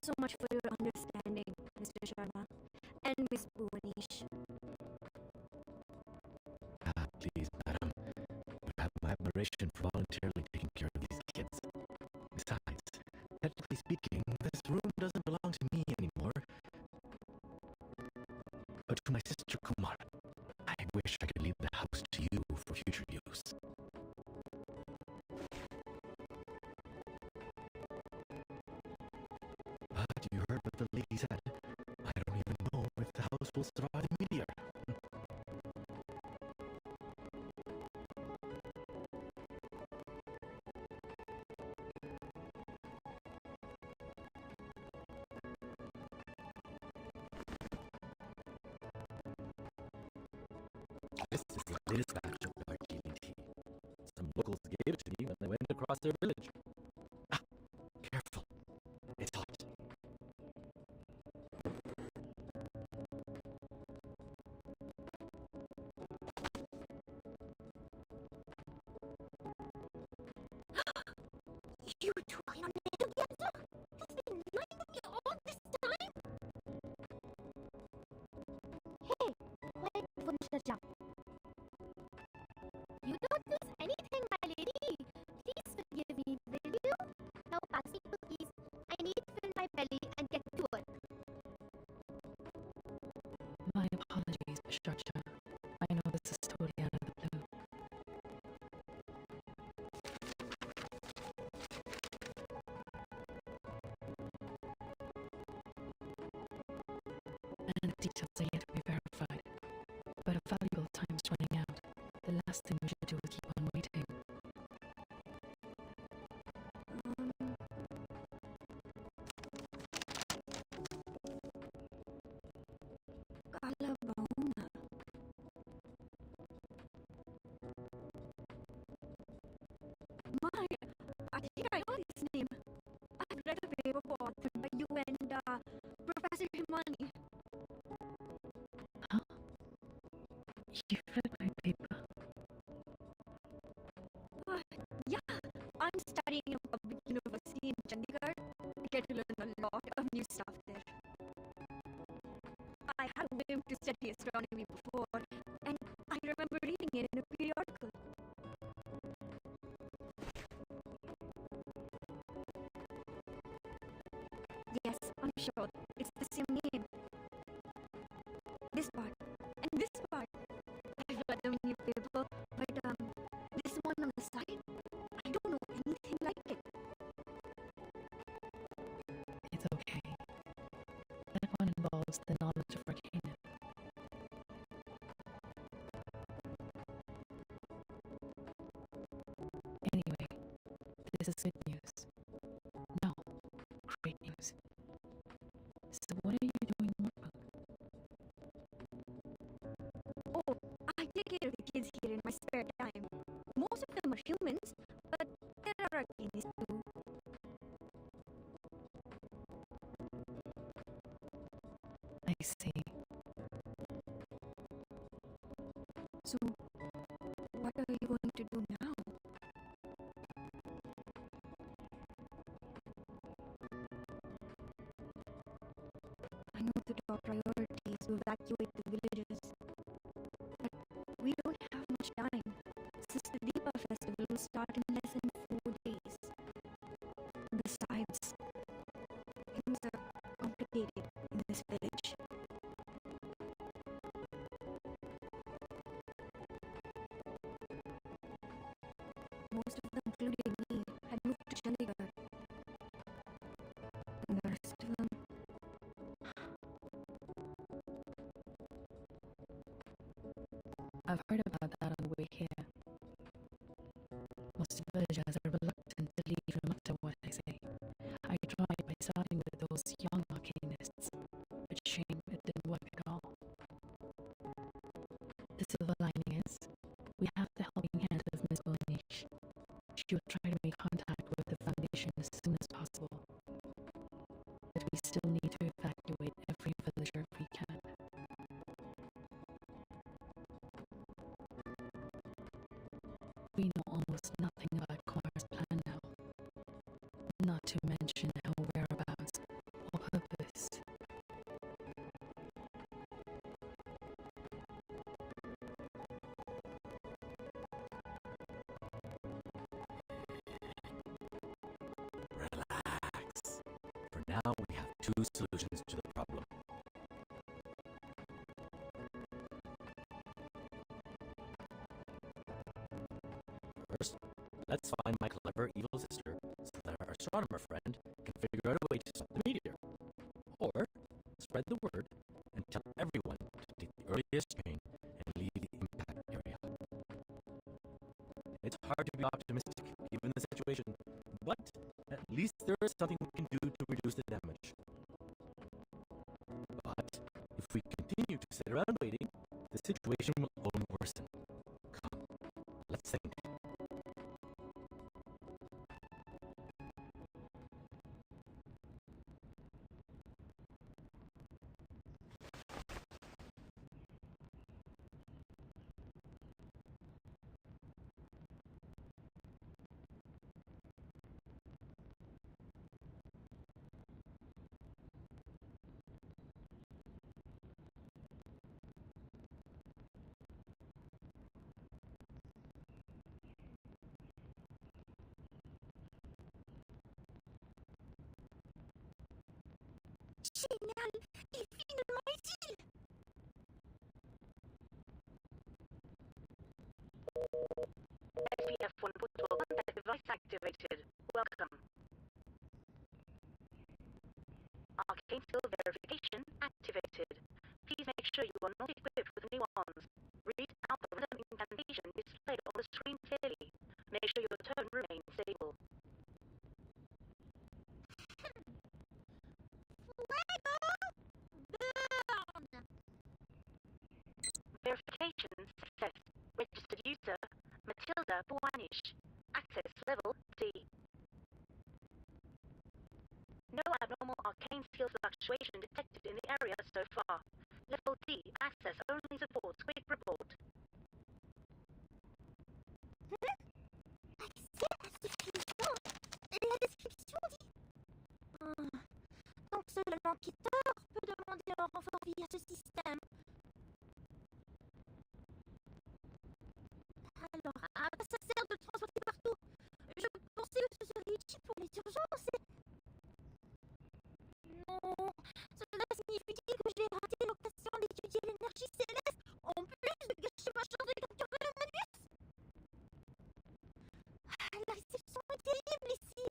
so much for your understanding, Mr. Sharma and Miss Bhuvanesh. Please, madam. You have my admiration for voluntarily taking care of these kids. Besides, technically speaking, this room doesn't belong to me anymore, but to my sister Kumar. I wish I could leave the house to you for future use. But you heard what the lady said. I don't even know if the house will survive a meteor. This is the latest batch of dark healing tea. Some locals gave it to me when they went across their village. Ah, careful. It's hot. You two are not together? You've been lying to me all this time? Hey, quiet for Mr. Jam. You don't lose anything, my lady. Please forgive me, will you? Now pass me cookies. I need to fill my belly and get to work. My apologies, Miss Georgia. I know this is totally out of the blue. And the details are yet to be verified. But a valuable time is running out. The last thing we should do is keep on waiting. Kalabauna. My, I think I know this name. I've read a paper authored by you and Professor Himani. Huh? You've read my paper? Yeah, I'm studying in a public university in Chandigarh. I get to learn a lot of new stuff there. I had a whim to study astronomy before, and I remember reading it in a periodical. Yes, I'm sure it's the same name. This part and this part. I've read them in your paper, but this one on the side, I don't know anything like it. It's okay. That one involves the knowledge of Arcana. Anyway, this is good news. No, great news. So what are you doing, Mor Pankh? Oh, I take care of the kids here in my spare time. Most of them are humans, but there are Arcanis too. I see. So, what are you going to do now? I know the top priority is to evacuate the villages, but we don't have much time since the Deepa festival will start in less than 4 days. Besides, things are complicated in this village. Most of them, including me, had moved to Chandigarh. And the rest of them, I've heard about that on the way here. Most villagers are reluctant to leave no matter what I say. I tried by starting with those young arcanists, but shame it didn't work at all. The silver lining is, we have the helping hand of Miss Bonish. She will try to make contact with the Foundation as soon as possible. But we still need to evacuate every villager if we can. We know almost nothing about Kumar's plan now. Not to mention her whereabouts, now we have two solutions to the problem. First, let's find my clever evil sister so that our astronomer friend can figure out a way to stop the meteor. Or, spread the word and tell everyone to take the earliest train and leave the impact area. It's hard to be optimistic given the situation, but at least there is something we can do to reduce the damage. But if we continue to sit around waiting, the situation will only worsen. Come, let's think. Génial! Il est finalement utile! SPF1 portable contact device activated. Welcome. Arcane skill verification activated. Please make sure you are not equipped with new ones. Read out the random incantation displayed on the screen clearly. Make sure your tone remains stable. Verification success. Registered user Matilda Buanish. Access level D. No abnormal arcane skill fluctuation detected in the area so far. Level D. Access only supports quick report. Accès à suffisant. La description dit. Donc seul l'enquêteur peut demander un renfort via ce système. Alors, à quoi ça sert de le transporter partout? Je pensais que ce serait utile pour les urgences. Non, cela signifie-t-il que j'ai raté l'occasion d'étudier l'énergie céleste en plus de gâcher ma chance de capturer le Manus? La réception est terrible ici.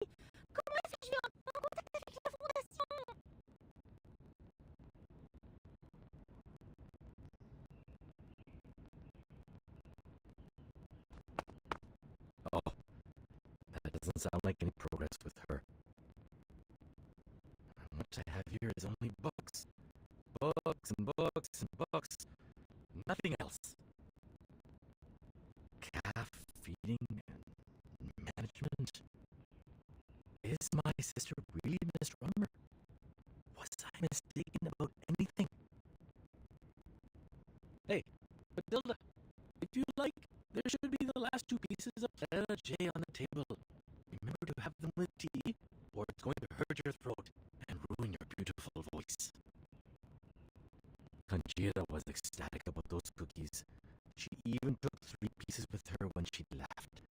Comment est-ce que je vais entrer en contact avec la fondation? Oh, that doesn't sound like any progress with her. What I have here is only books. Books and books and books. Nothing else. Calf feeding and management. Is my sister really an astronomer? Was I mistaken about anything? Hey, Matilda, if you like, there should be the last two pieces of Planeta J on the table. Remember to have them with tea, or it's going to hurt your throat and ruin your beautiful voice. Conchita was ecstatic about those cookies. She even took 3 pieces with her when she left.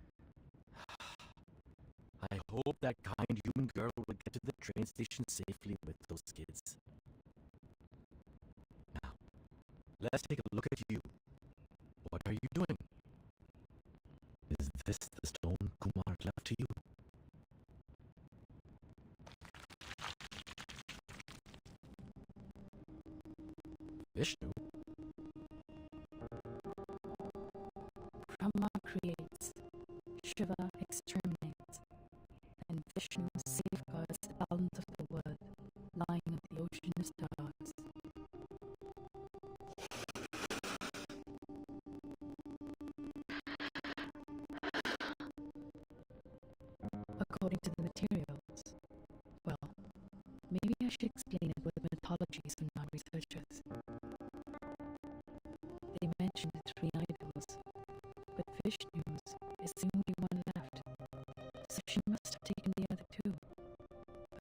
I hope that kind human girl will get to the train station safely with those kids. Now, let's take a look at you. What are you doing? Is this the stone Kumar left to you? Vishnu? Brahma creates, Shiva exterminates, and Vishnu safeguards the balance of the world, lying in the ocean of stars. According to the materials, well, maybe I should explain it with mythologies from our researchers. They mentioned the 3 idols, but Vishnu's is the only one left, so she must have taken the other 2.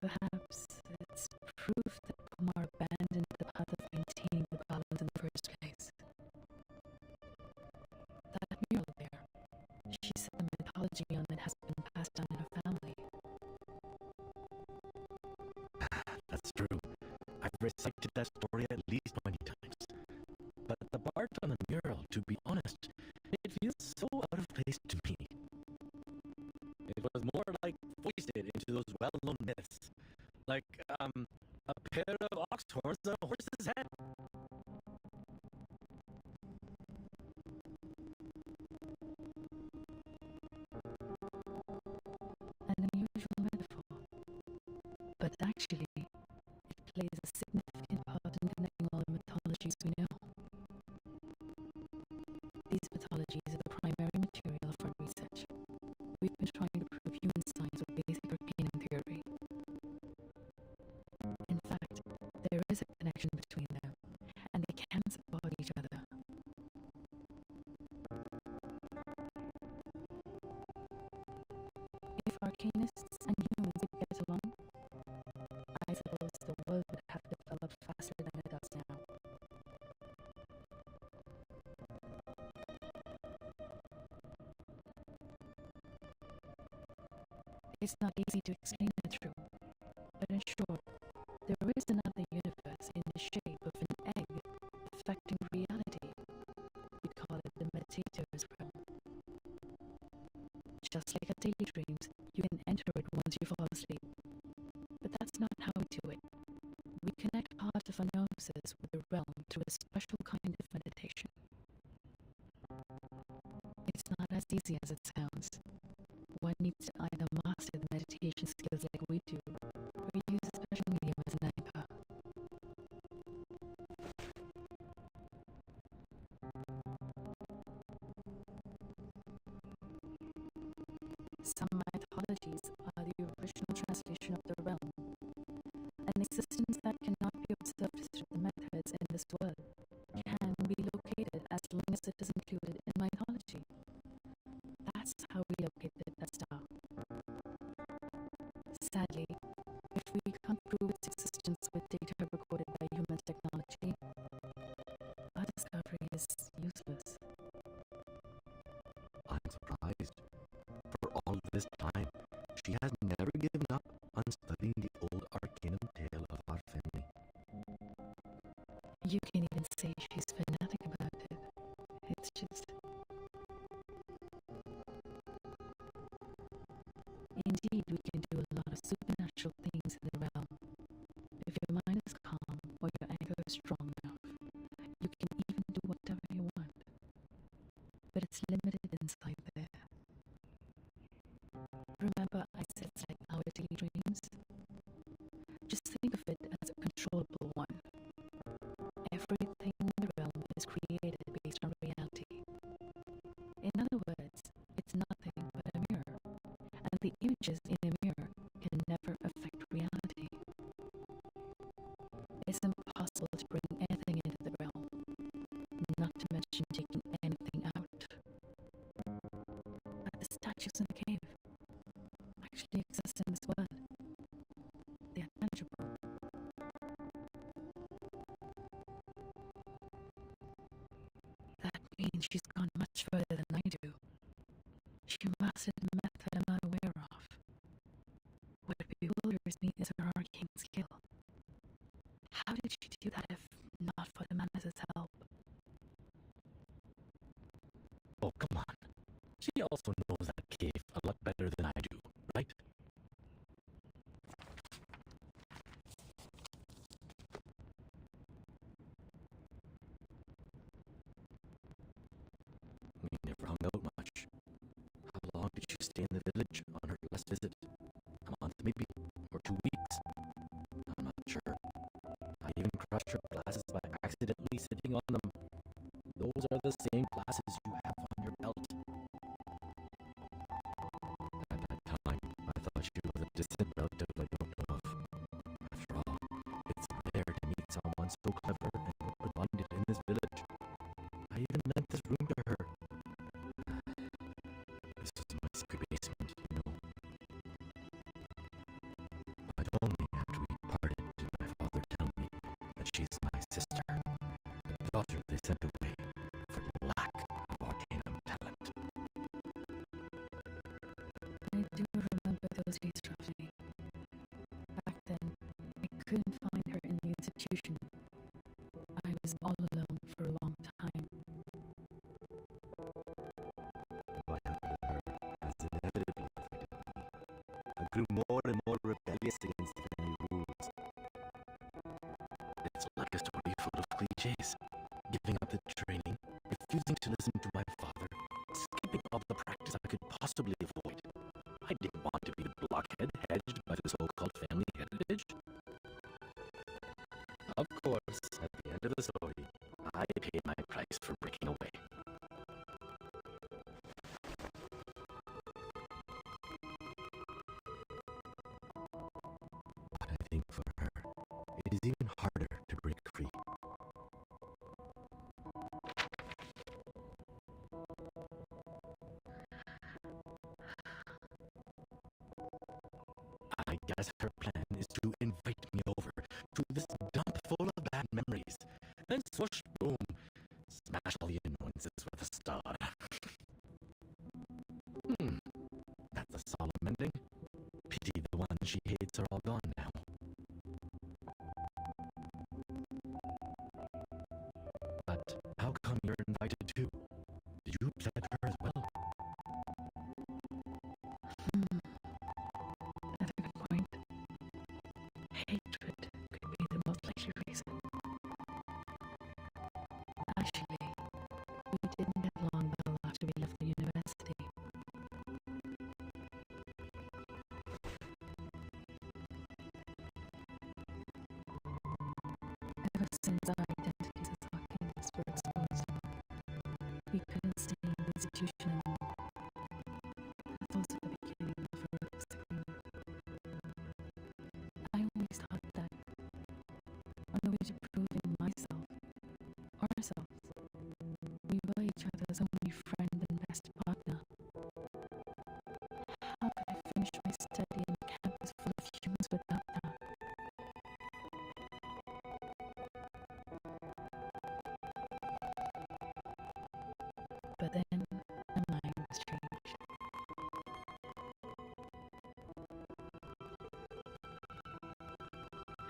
Perhaps it's proof that Kumar abandoned the path of maintaining the balance in the first place. That mural there, she said the mythology on it has been passed down in her family. That true. I've recited that story at least 20 times. But the part on the mural, to be honest, it feels so out of place to me. It was more like foisted into those well-known myths. Like, a pair of ox horns on a horse's head. An unusual metaphor, but actually, it plays a significant part in connecting all the mythologies we know. These mythologies are the primary material of our research. We've been trying to prove human science with basic arcanum theory. In fact, there is a connection between them, and they can support each other. If arcanists and humans could get along, I suppose the world would have developed faster than it does now. It's not easy to explain the truth, but in short, there is another universe in the shape of an egg affecting reality. We call it the meditator's realm. Just like a daydreams, you can enter it once you fall asleep. But that's not how we do it. We connect parts of our gnosis with the realm through a special kind of meditation. It's not as easy as it sounds. One needs to either master the meditation skills like we do, or use a special medium as an anchor. Some mythologies are the original translation of the realm, an existence that cannot be observed through the methods in this world can be located as long as it is included in mythology. That's how we located a star. Sadly, if we can't prove its existence with data recorded by human technology, our discovery is useless. I'm surprised. For all this time, she has never given up on studying the old arcanum tale of our family. You can even say she's fanatic about it. It's just... Indeed, we can do a lot of supernatural things in the realm. If your mind is calm or your anger is strong enough, you can even do whatever you want. But it's limited inside there. Remember I said it's like our daydreams? Just think of it as a controllable one. Everything in the realm is created based on reality. In other words, it's nothing but a mirror, and the images in a mirror can never affect reality. It's impossible to bring anything into the realm, not to mention taking anything out. But the statues in the cave actually exist in this world. They are tangible. That means she's gone much further than I do. She mastered a method I'm not aware of. What bewilders me is her arcane skill. How did she do that if not for the Manas's help? Oh, come on. She also knows that cave a lot better than I do, right? We never hung out much. How long did she stay in the village on her last visit? A month, maybe? Or 2 weeks? I'm not sure. I even crushed her glasses by accidentally sitting on them. Those are the same glasses you have on your belt. At that time, I thought she was a distant relative I don't know of. After all, it's rare to meet someone so clever and open-minded in this village. I even lent this room to her. This was my secret basement, you know. But only after we parted did my father tell me that she's my sister, the daughter they sent away for lack of arcanum talent. I do remember those days roughly. Back then, I couldn't institution. I was all alone for a long time. What happened to her has inevitably affected me. I grew more and more rebellious against family rules. It's like a story full of cliches. Giving up the training, refusing to listen to my father, skipping all the practice I could possibly avoid. I didn't want to be the blockhead hedged by the so-called family heritage. Of course, at the end of the story, I paid my price for breaking away. But I think for her, it is even harder to break free. I guess her plan is to invite me over to this dump full of bad memories, and swoosh, boom, smash all the annoyances with a star. That's a solemn ending. Pity the ones she hates are all gone now. But how come you're invited too? Did you pledge her as well? That's a good point. Hatred could be the most likely reason. Actually, we didn't get along well after we left the university. Ever since our identities as arcanists were exposed, we couldn't stay in the institution anymore. That's also the beginning of a religious agreement. I always thought that on the way to proving myself, ourselves, we were each other's only friend and best partner. How could I finish my study in a campus full of humans without that? But then my mind was changed.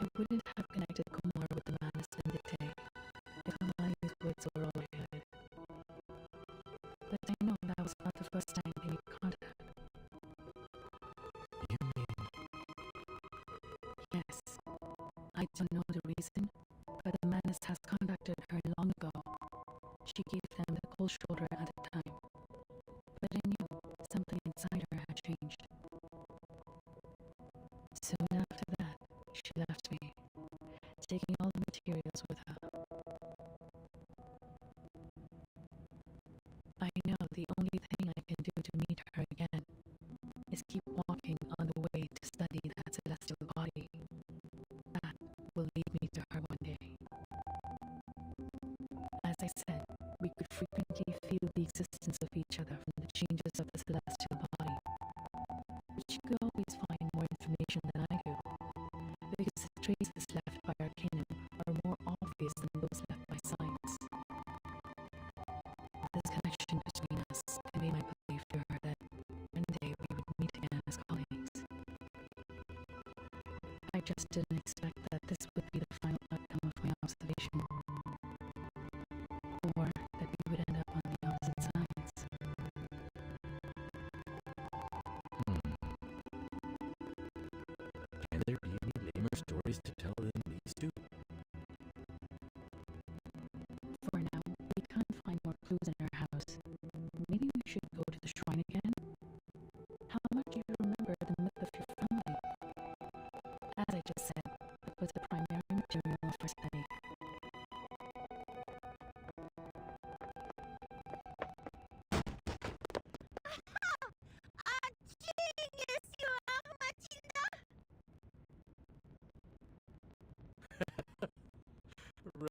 I wouldn't have connected Kumar with the madness and dictate if Amali's words were all I heard. But I know that was not the first time they made contact. You mean Yes, I don't know the reason, but the madness has contacted her long ago. She gave them the cold shoulder at the time, but I knew something inside her had changed. Soon after that, she left me, taking all the materials with her. I know the only thing I can do to meet her again is keep walking on the way to study that celestial body. That will lead me to her one day. As I said, we could frequently feel the existence of each other from the changes of the celestial body. But she could always find more information than I do, because the traces left by Arcanum are more obvious than those left by science. This connection between us conveyed my belief to her that one day we would meet again as colleagues. I just didn't expect that this would be the final outcome of my observation, or that we would end up on the opposite sides. Can there be any lamer stories to tell than these two? For now, we can't find more clues in her house. Maybe we should go to the shrine again? How much do you remember the myth of your family? As I just said, it was the primary material of our study. A genius you are, Matilda!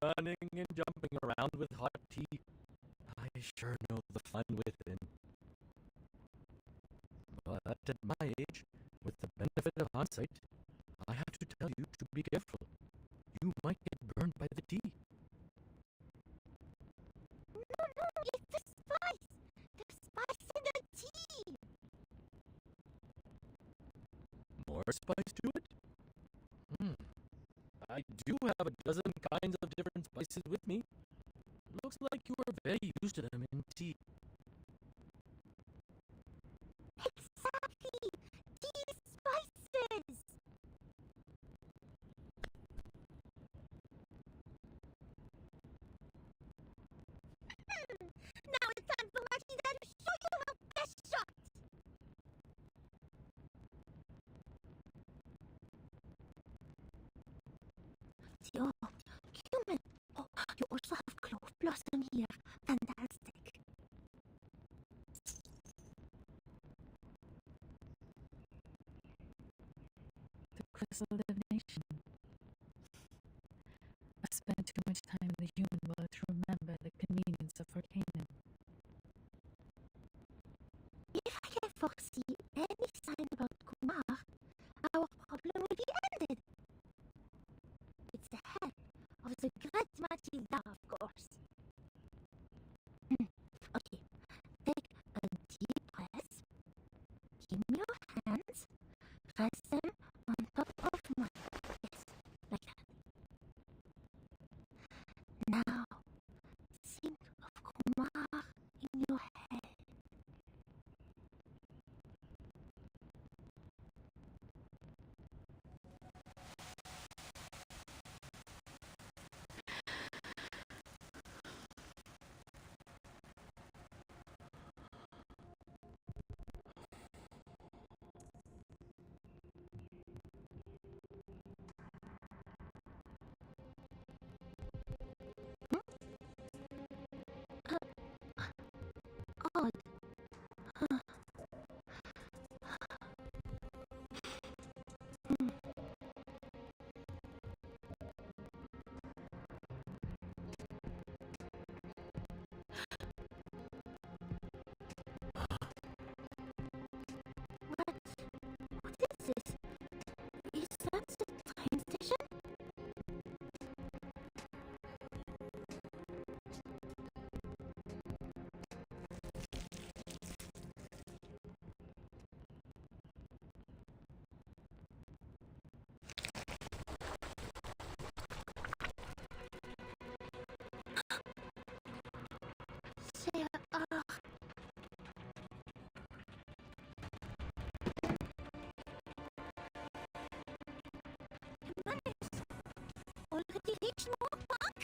Running and jumping around with hot tea. I sure know the fun within. But at my age, with the benefit of hindsight, I have to tell you to be careful. You might get burned by the tea. No, it's the spice! The spice in the tea! More spice to it? I do have a dozen kinds of different spices with me. Looks like you are very used to them in tea. Exactly! These spices! Now it's time for Matida to show you her best shot! Oh, cumin! Oh, you also have clove blossom here. Fantastic. The crystal divination. I spent too much time in the human world to remember the convenience of Arcanum. If I can foresee any sign about Kumar, our problem will be ended. It's the head of the great Matilda, of course. Okay, take a deep breath. Give me your hands. Rest them on top of mine. Yes, like that. Now, think of Kumar in your head. Odd. What is this? Is that the train station? There are humanos already reached Mor Pankh.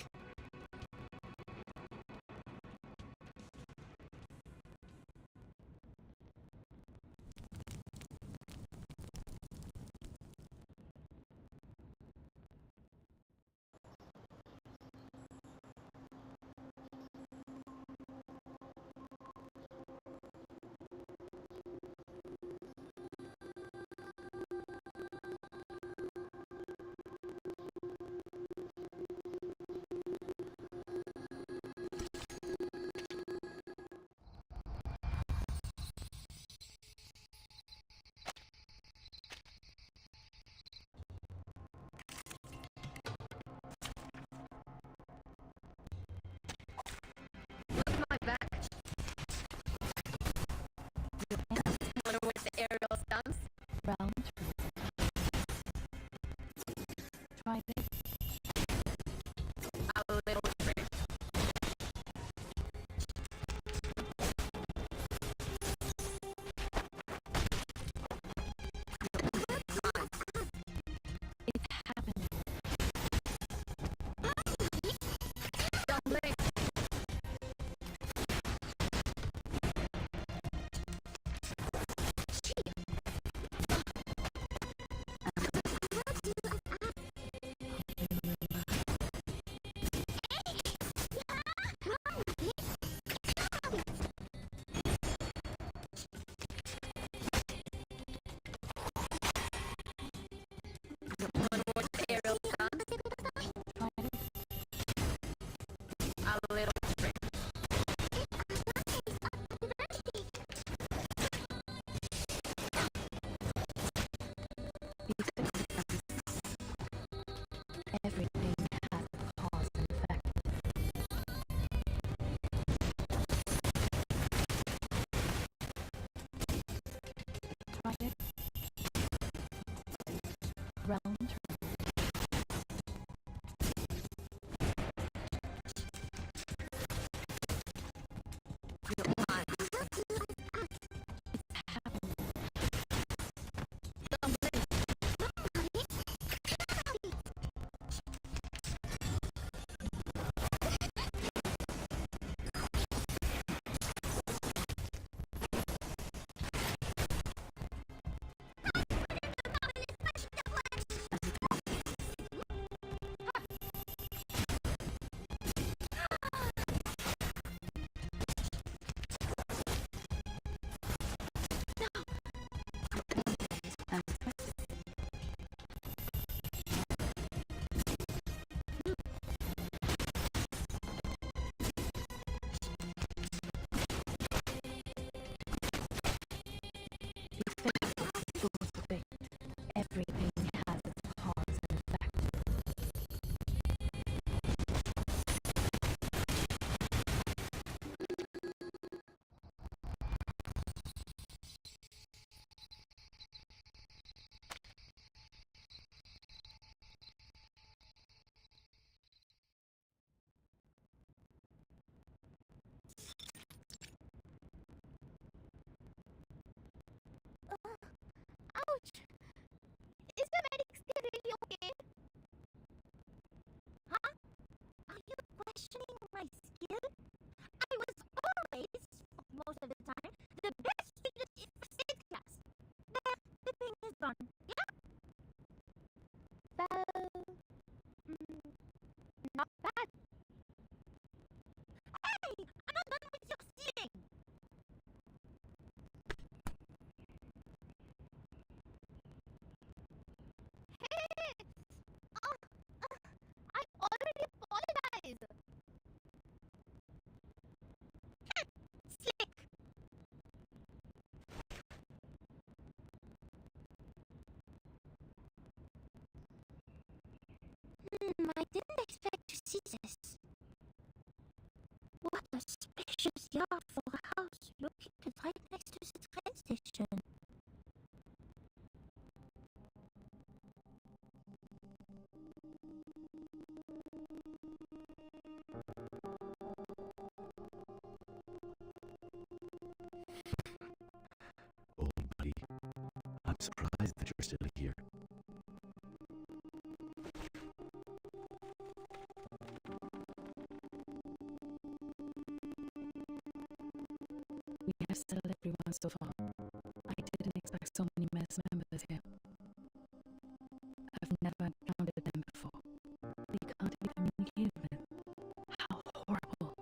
Look my back. Wanna watch the aerial stunts? Round try this. A little trick. It's happening. Don't blink. Wanna watch the aerial stunts? Try this. A little trick. Everything has cause and effect. Try it. Round I didn't expect to see this. What a spacious yard for a house located right next to the train station. Old buddy, I'm surprised that you're still here. We have settled everyone so far. I didn't expect so many mess members here. I've never encountered them before. They can't be communicated with. How horrible.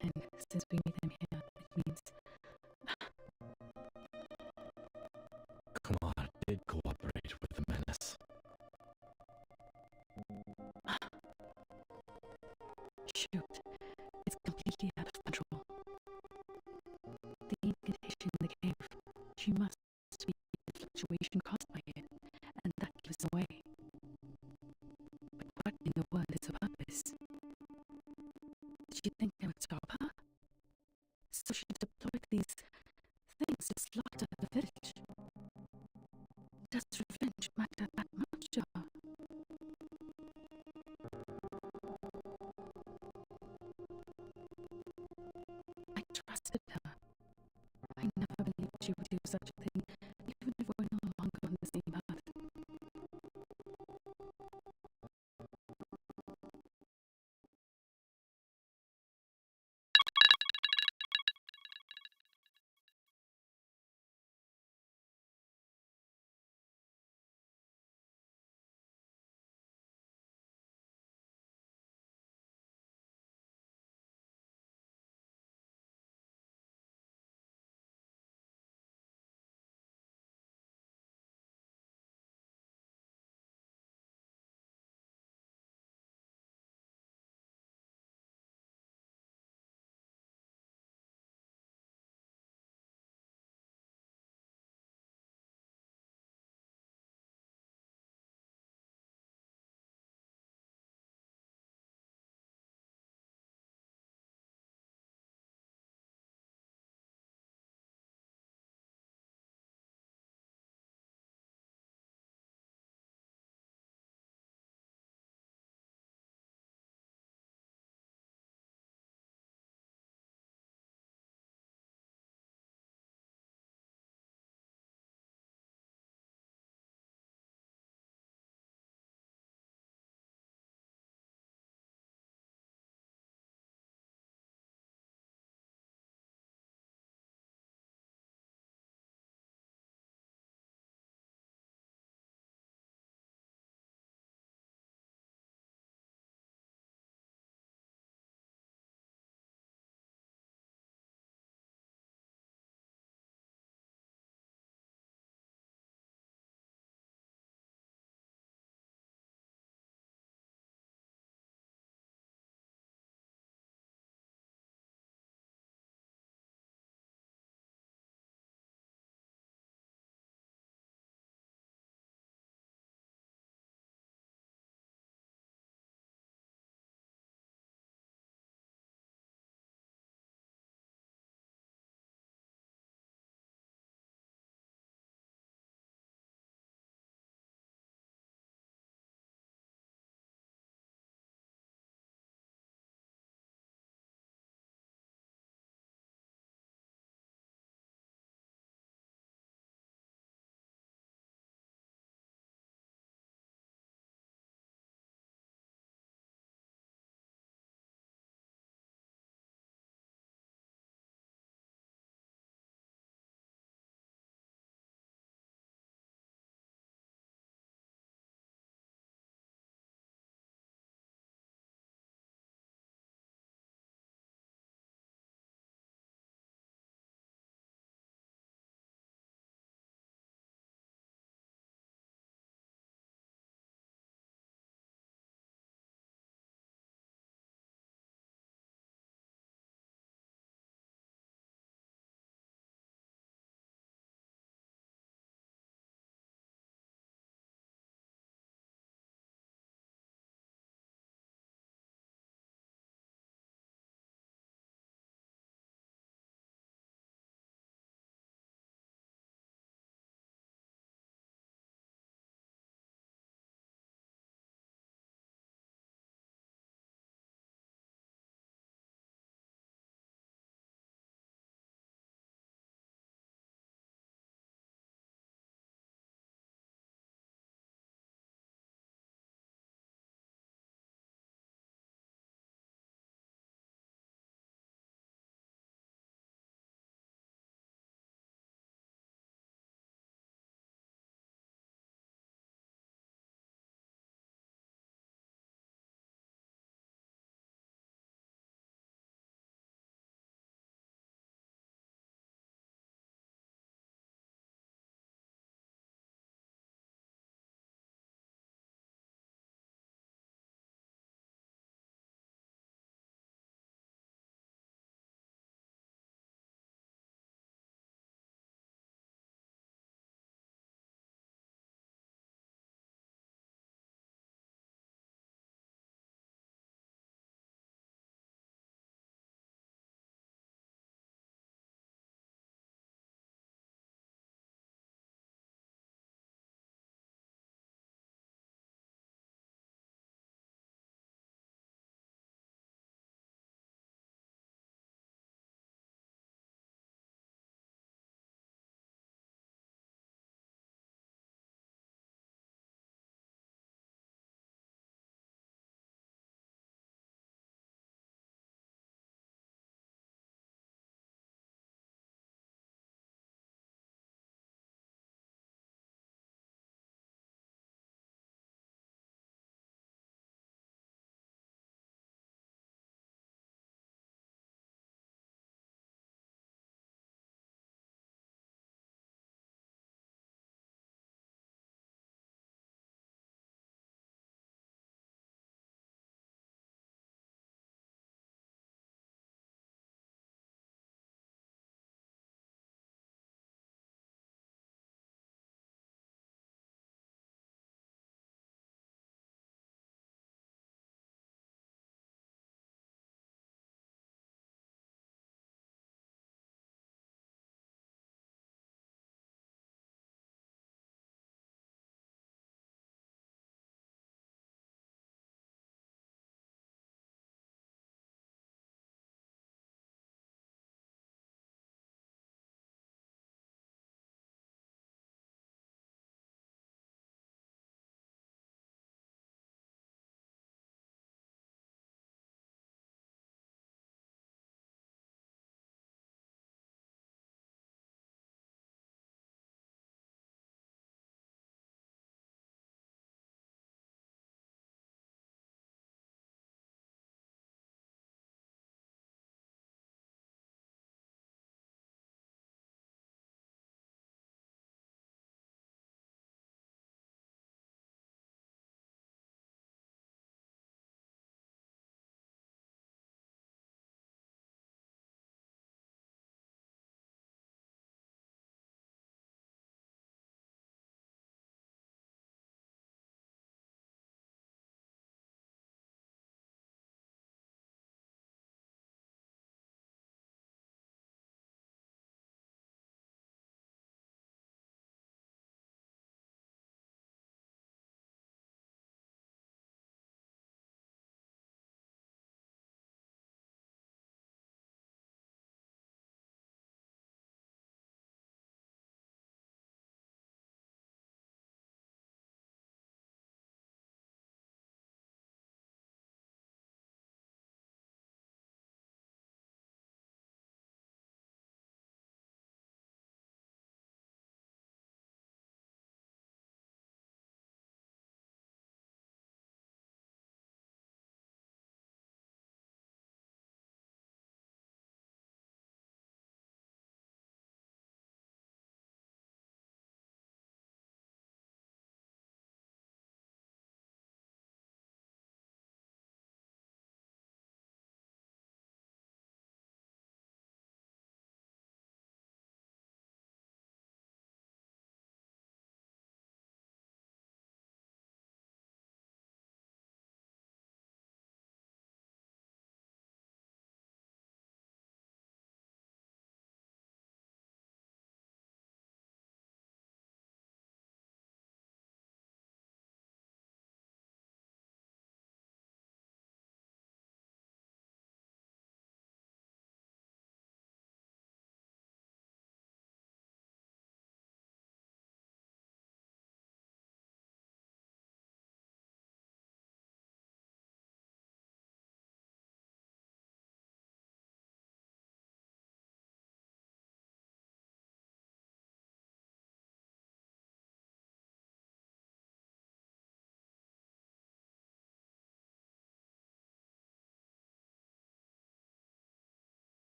And since we meet them here, it means Come on, did cooperate with the menace. shoot, it's completely out of control. The incantation in the cave, she must be the fluctuation caused by it, and that gives away. But what in the world is her purpose? Did she think they would stop her? So she deployed these things to slaughter the village. Does revenge matter that much to her? I trusted her. I never believed she would do such a thing, even if we're no longer on the same path.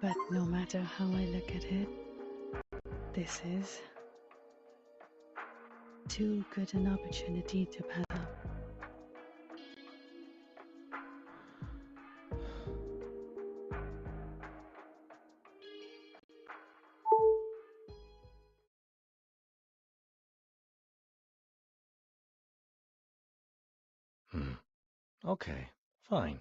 But no matter how I look at it, this is too good an opportunity to pass up. Okay, fine.